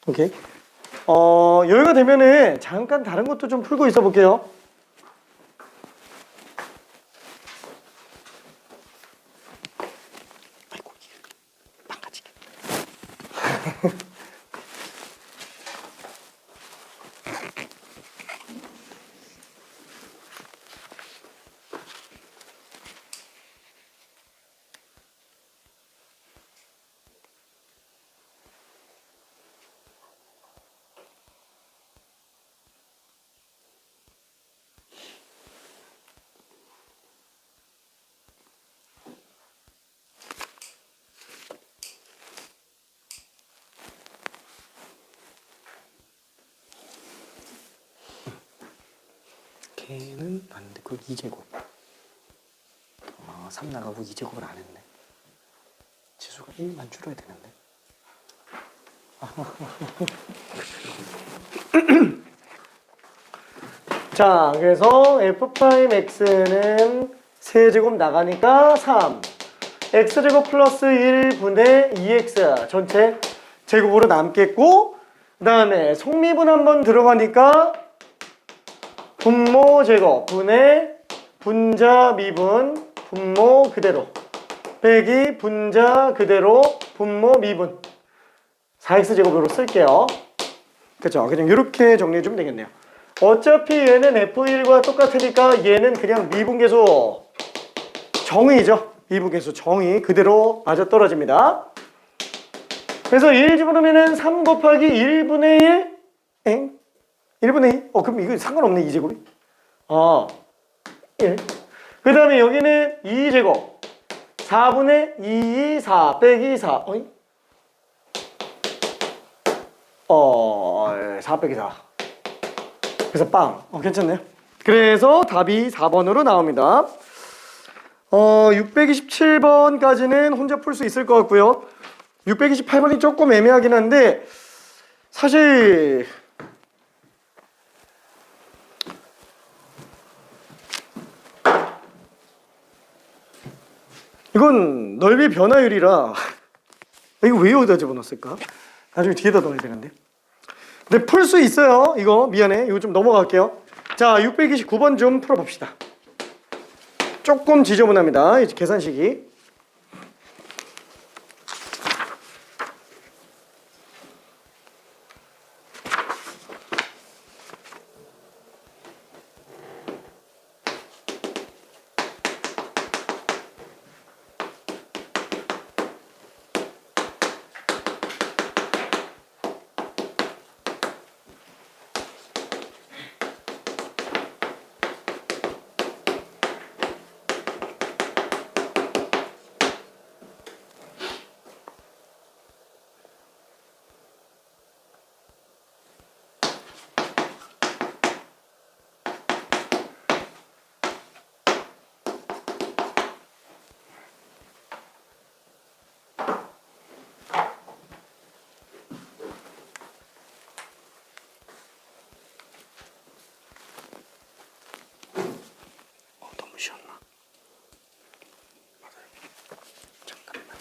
오케이. 여유가 되면은 잠깐 다른 것도 좀 풀고 있어 볼게요. 아이고, 망가지게. 걔는 맞는데 그 2제곱 3 나가고 2제곱을 안 했네. 지수가 1만 줄여야 되는데. 자, 그래서 f'x는 세제곱 나가니까 3 x제곱 플러스 1분의 2x 전체 제곱으로 남겠고, 그 다음에 속미분 한번 들어가니까 분모 제곱 분의 분자 미분 분모 그대로 빼기 분자 그대로 분모 미분 4x제곱으로 쓸게요. 그쵸? 그냥 이렇게 정리해주면 되겠네요. 어차피 얘는 f1과 똑같으니까 얘는 그냥 미분계수 정의죠. 미분계수 정의 그대로 맞아떨어집니다. 그래서 1 집어넣으면 3 곱하기 1분의 1 엥? 1분의 2? 그럼 이거 상관없네, 2제곱이. 1. 그 다음에 여기는 2제곱. 4분의 2, 4 빼기 4. 4 빼기 4. 그래서 빵. 괜찮네요. 그래서 답이 4번으로 나옵니다. 627번까지는 혼자 풀 수 있을 것 같고요. 628번이 조금 애매하긴 한데, 사실 이건 넓이 변화율이라 이거 왜 여기다 집어넣었을까? 나중에 뒤에다 넣어야 되는데. 근데 풀 수 있어요. 이거 미안해. 이거 좀 넘어갈게요. 자, 629번 좀 풀어봅시다. 조금 지저분합니다. 이제 계산식이. 너무 쉬웠나? 맞아요. 잠깐만.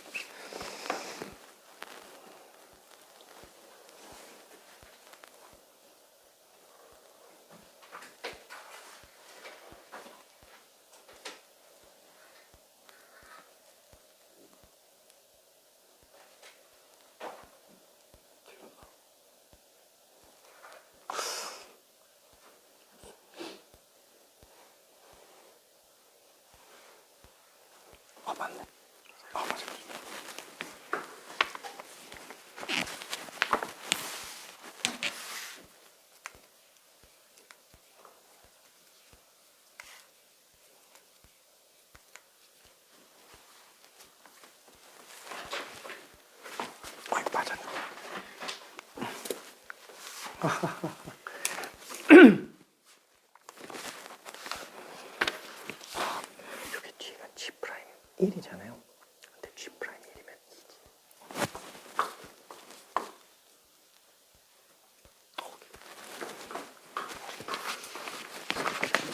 맞네. 맞아. 맞았네. 여기 뒤가 G 프라임 1이잖아요. 근데 G 프라임 1이면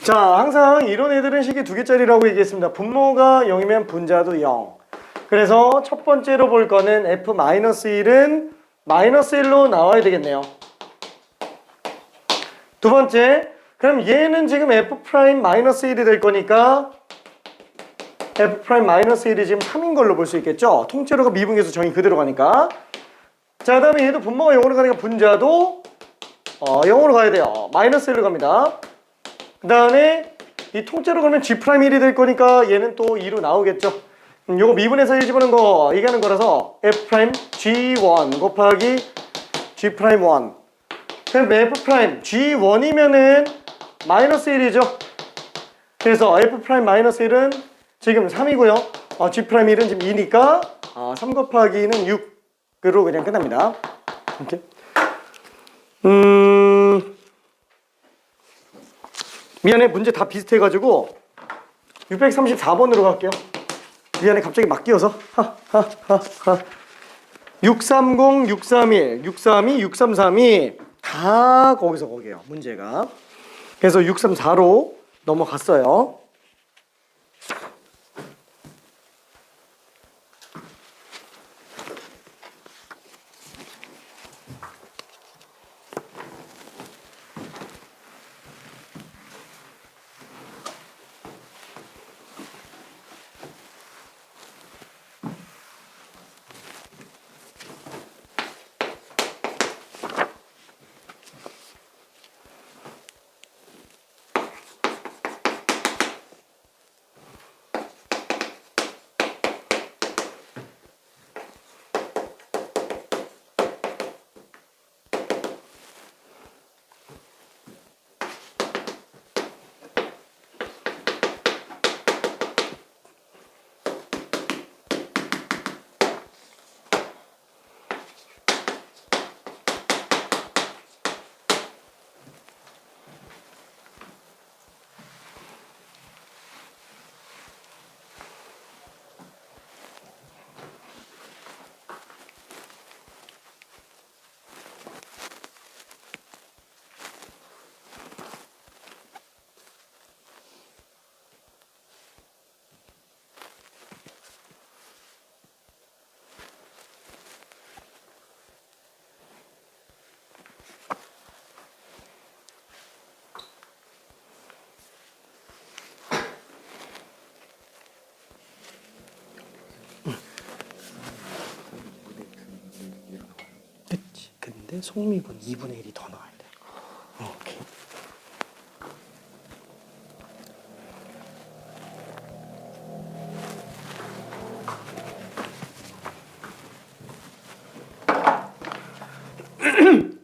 2지. 자, 항상 이런 애들은 식이 두 개짜리라고 얘기했습니다. 분모가 0이면 분자도 0. 그래서 첫 번째로 볼 거는 f-1은 -1로 나와야 되겠네요. 두 번째, 그럼 얘는 지금 f'-1이 될 거니까 f'-1이 지금 3인 걸로 볼 수 있겠죠? 통째로가 미분계수 정의 그대로 가니까. 자, 그 다음에 얘도 분모가 0으로 가니까 분자도 0으로 가야 돼요. -1로 갑니다. 그 다음에 이 통째로 가면 G'1이 될 거니까 얘는 또 2로 나오겠죠. 요거 미분해서 1 집어넣은 거 얘기하는 거라서 F'G1 곱하기 G'1. 그럼 F'G1이면은 -1이죠. 그래서 F'-1은 지금 3이고요. G'1은 지금 2니까 3 곱하기는 6으로 그냥 끝납니다. 이렇게. 미안해, 문제 다 비슷해가지고 634번으로 갈게요. 미안해, 갑자기 막 끼어서. 630, 631, 632, 633이 다 거기서 거기에요, 문제가. 그래서 634로 넘어갔어요. 됐지. 근데 속미분 2분의 1이 더 나와야 돼. 오케이.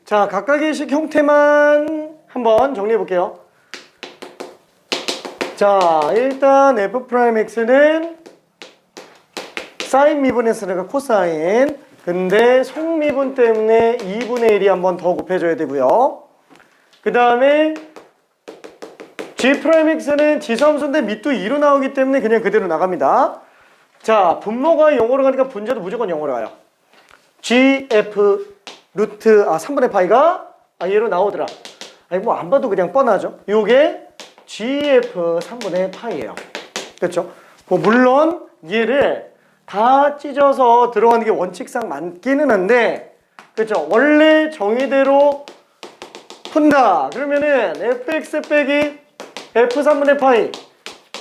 자, 각각의 식 형태만 한번 정리해 볼게요. 자, 일단 f'(x는) 사인 미분했으니까 코사인. 근데 속미분 때문에 2분의 1이 한 번 더 곱해줘야 되고요. 그 다음에 G'X는 지수함수인데 밑도 2로 나오기 때문에 그냥 그대로 나갑니다. 자, 분모가 0으로 가니까 분자도 무조건 0으로 가요. GF 루트 3분의 파이가 얘로 나오더라. 아니 뭐 안 봐도 그냥 뻔하죠. 요게 GF 3분의 파이예요. 그렇죠? 뭐 물론 얘를 다 찢어서 들어가는 게 원칙상 맞기는 한데, 그렇죠? 원래 정의대로 푼다. 그러면은 fx 빼기 f 3분의 파이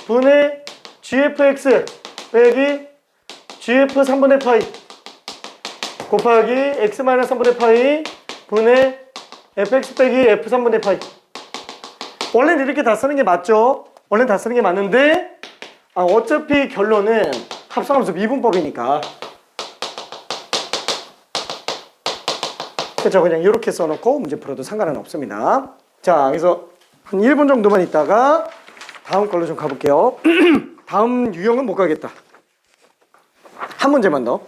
분의 gfx 빼기 gf 3분의 파이 곱하기 x 마이너스 3분의 파이 분의 fx 빼기 f 3분의 파이. 원래는 이렇게 다 쓰는 게 맞죠? 원래는 다 쓰는 게 맞는데 어차피 결론은 합성함수 미분법이니까, 그렇죠? 그냥 이렇게 써놓고 문제 풀어도 상관은 없습니다. 자, 그래서 한 1분 정도만 있다가 다음 걸로 좀 가볼게요. 다음 유형은 못 가겠다. 한 문제만 더.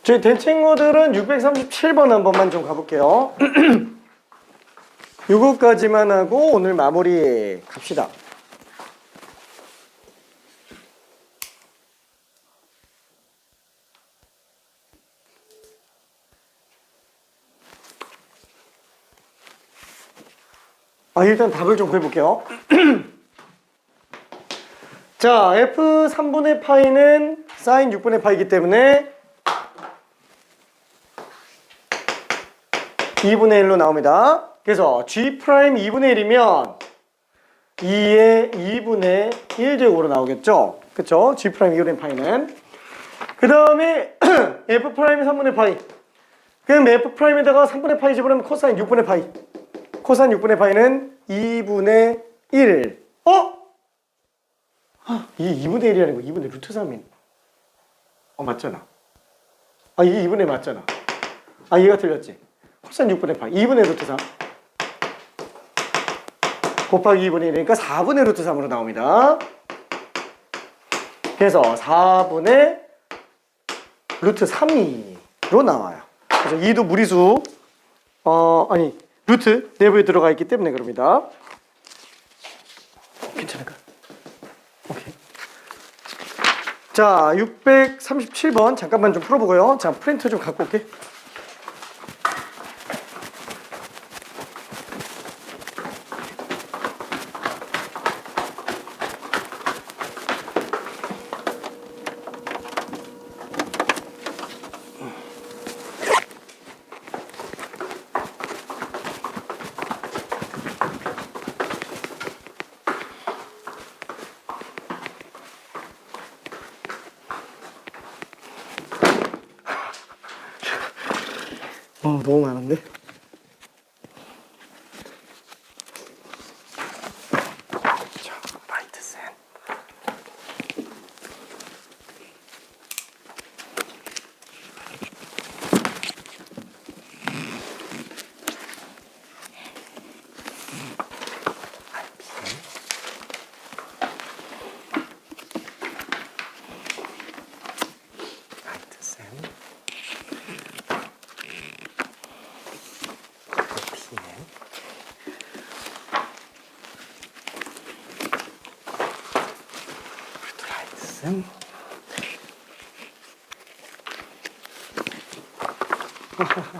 저희 된 친구들은 637번 한 번만 좀 가볼게요. 요거까지만 하고 오늘 마무리 갑시다. 일단 답을 좀 구해볼게요. 자, F3분의 파이는 사인 6분의 파이기 때문에 2분의 1로 나옵니다. 그래서 G' 2분의 1이면 2의 2분의 1제곱으로 나오겠죠? 그쵸? G' 2분의 파이는. 그 다음에 F' 3분의 파이. 그럼 F'에다가 3분의 파이 집어넣으면 코사인 6분의 파이. 코사인 6분의 파이는 2분의 1. 이게 2분의 1이 아니고 2분의 루트 3인. 맞잖아. 이게 2분의 맞잖아. 얘가 틀렸지. 코사인 6분의 파이. 2분의 루트 3. 곱하기 2분의 1이니까 4분의 루트 3으로 나옵니다. 그래서 4분의 루트 3이로 나와요. 그래서 2도 무리수, 루트 내부에 들어가 있기 때문에 그럽니다. 괜찮을까? 오케이. 자, 637번 잠깐만 좀 풀어보고요. 자, 프린트 좀 갖고 올게. 너무 많은데? 자, 라이트 센. 라이트 센.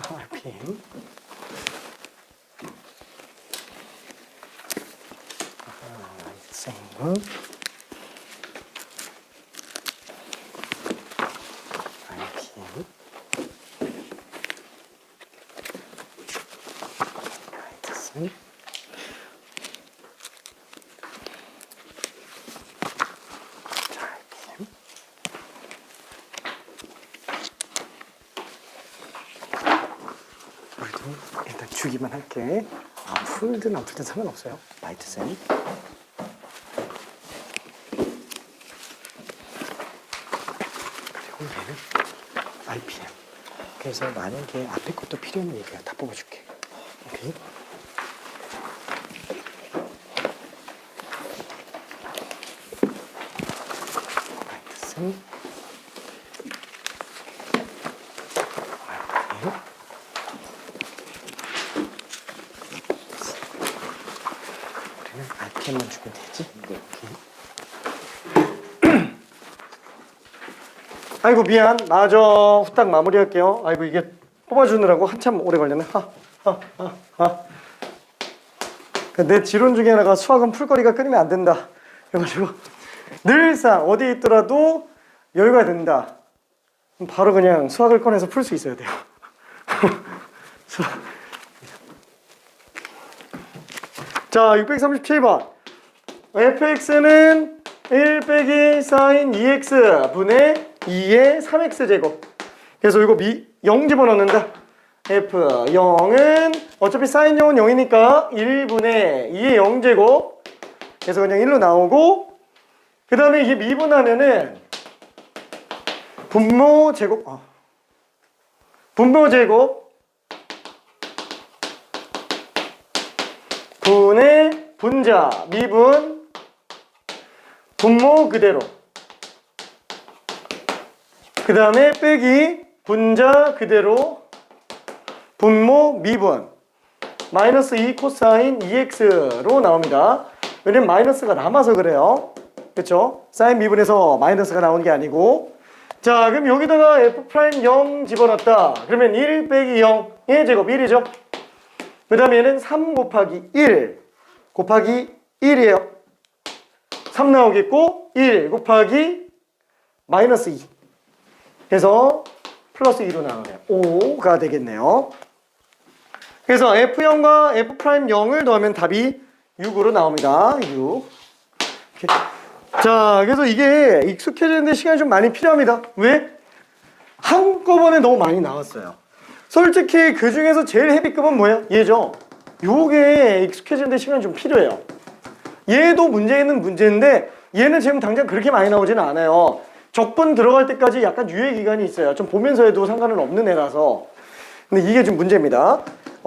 RPM. 생각. RPM. 라이트슨. 일단 주기만 할게. 풀든 안 풀든 상관없어요. 라이트 셈. 그리고 얘는 RPM. 그래서 만약에 앞에 것도 필요하면 얘기야. 다 뽑아줄게. 오케이. 라이트 셈. RPM만 주면 되지? 네. 아이고 미안. 맞아. 후딱 마무리할게요. 아이고 이게 뽑아주느라고 한참 오래 걸렸네. 내 지론 중에 하나가 수학은 풀거리가 끊이면 안 된다. 그래가지고 늘상 어디 있더라도 여유가 된다. 바로 그냥 수학을 꺼내서 풀 수 있어야 돼요. 자, 637번. fx는 1 빼기 사인 2x 분의 2의 3x 제곱. 그래서 이거 0 집어넣는다. f0은 어차피 사인 0은 0이니까 1분의 2의 0제곱. 그래서 그냥 1로 나오고, 그 다음에 이게 미분하면은 분모 제곱 분의 분자 미분 분모 그대로, 그 다음에 빼기 분자 그대로 분모 미분 마이너스 2 코사인 2x로 나옵니다. 왜냐면 마이너스가 남아서 그래요. 그쵸? 사인 미분에서 마이너스가 나오는 게 아니고. 자, 그럼 여기다가 f'0 집어넣었다. 그러면 1 빼기 0의 제곱 1이죠. 그 다음에 얘는 3 곱하기 1 곱하기 1이에요. 3 나오겠고 1 곱하기 마이너스 2 해서 플러스 2로 나오네요. 5가 되겠네요. 그래서 f0과 f'0을 넣으면 답이 6으로 나옵니다. 6. 이렇게. 자, 그래서 이게 익숙해지는데 시간이 좀 많이 필요합니다. 왜? 한꺼번에 너무 많이 나왔어요. 솔직히 그 중에서 제일 헤비급은 뭐예요? 얘죠. 요게 익숙해지는데 시간이 좀 필요해요. 얘도 문제는 문제인데 얘는 지금 당장 그렇게 많이 나오지는 않아요. 적분 들어갈 때까지 약간 유예 기간이 있어요. 좀 보면서 해도 상관은 없는 애라서. 근데 이게 좀 문제입니다.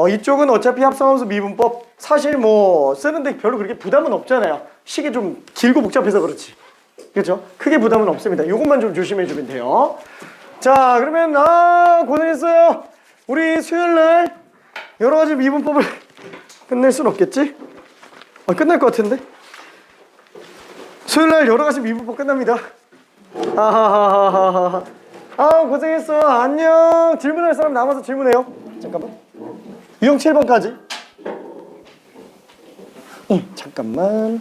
이쪽은 어차피 합성함수 미분법 사실 뭐 쓰는데 별로 그렇게 부담은 없잖아요. 식이 좀 길고 복잡해서 그렇지. 그렇죠? 크게 부담은 없습니다. 이것만 좀 조심해 주면 돼요. 자, 그러면 고생했어요. 우리 수요일날 여러 가지 미분법을 끝낼 순 없겠지? 끝날 것 같은데? 수요일날 여러 가지 미분법 끝납니다. 아하하하하. 고생했어. 안녕. 질문할 사람 남아서 질문해요. 잠깐만. 유형 7번까지. 잠깐만.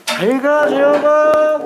잘 가, 지영아.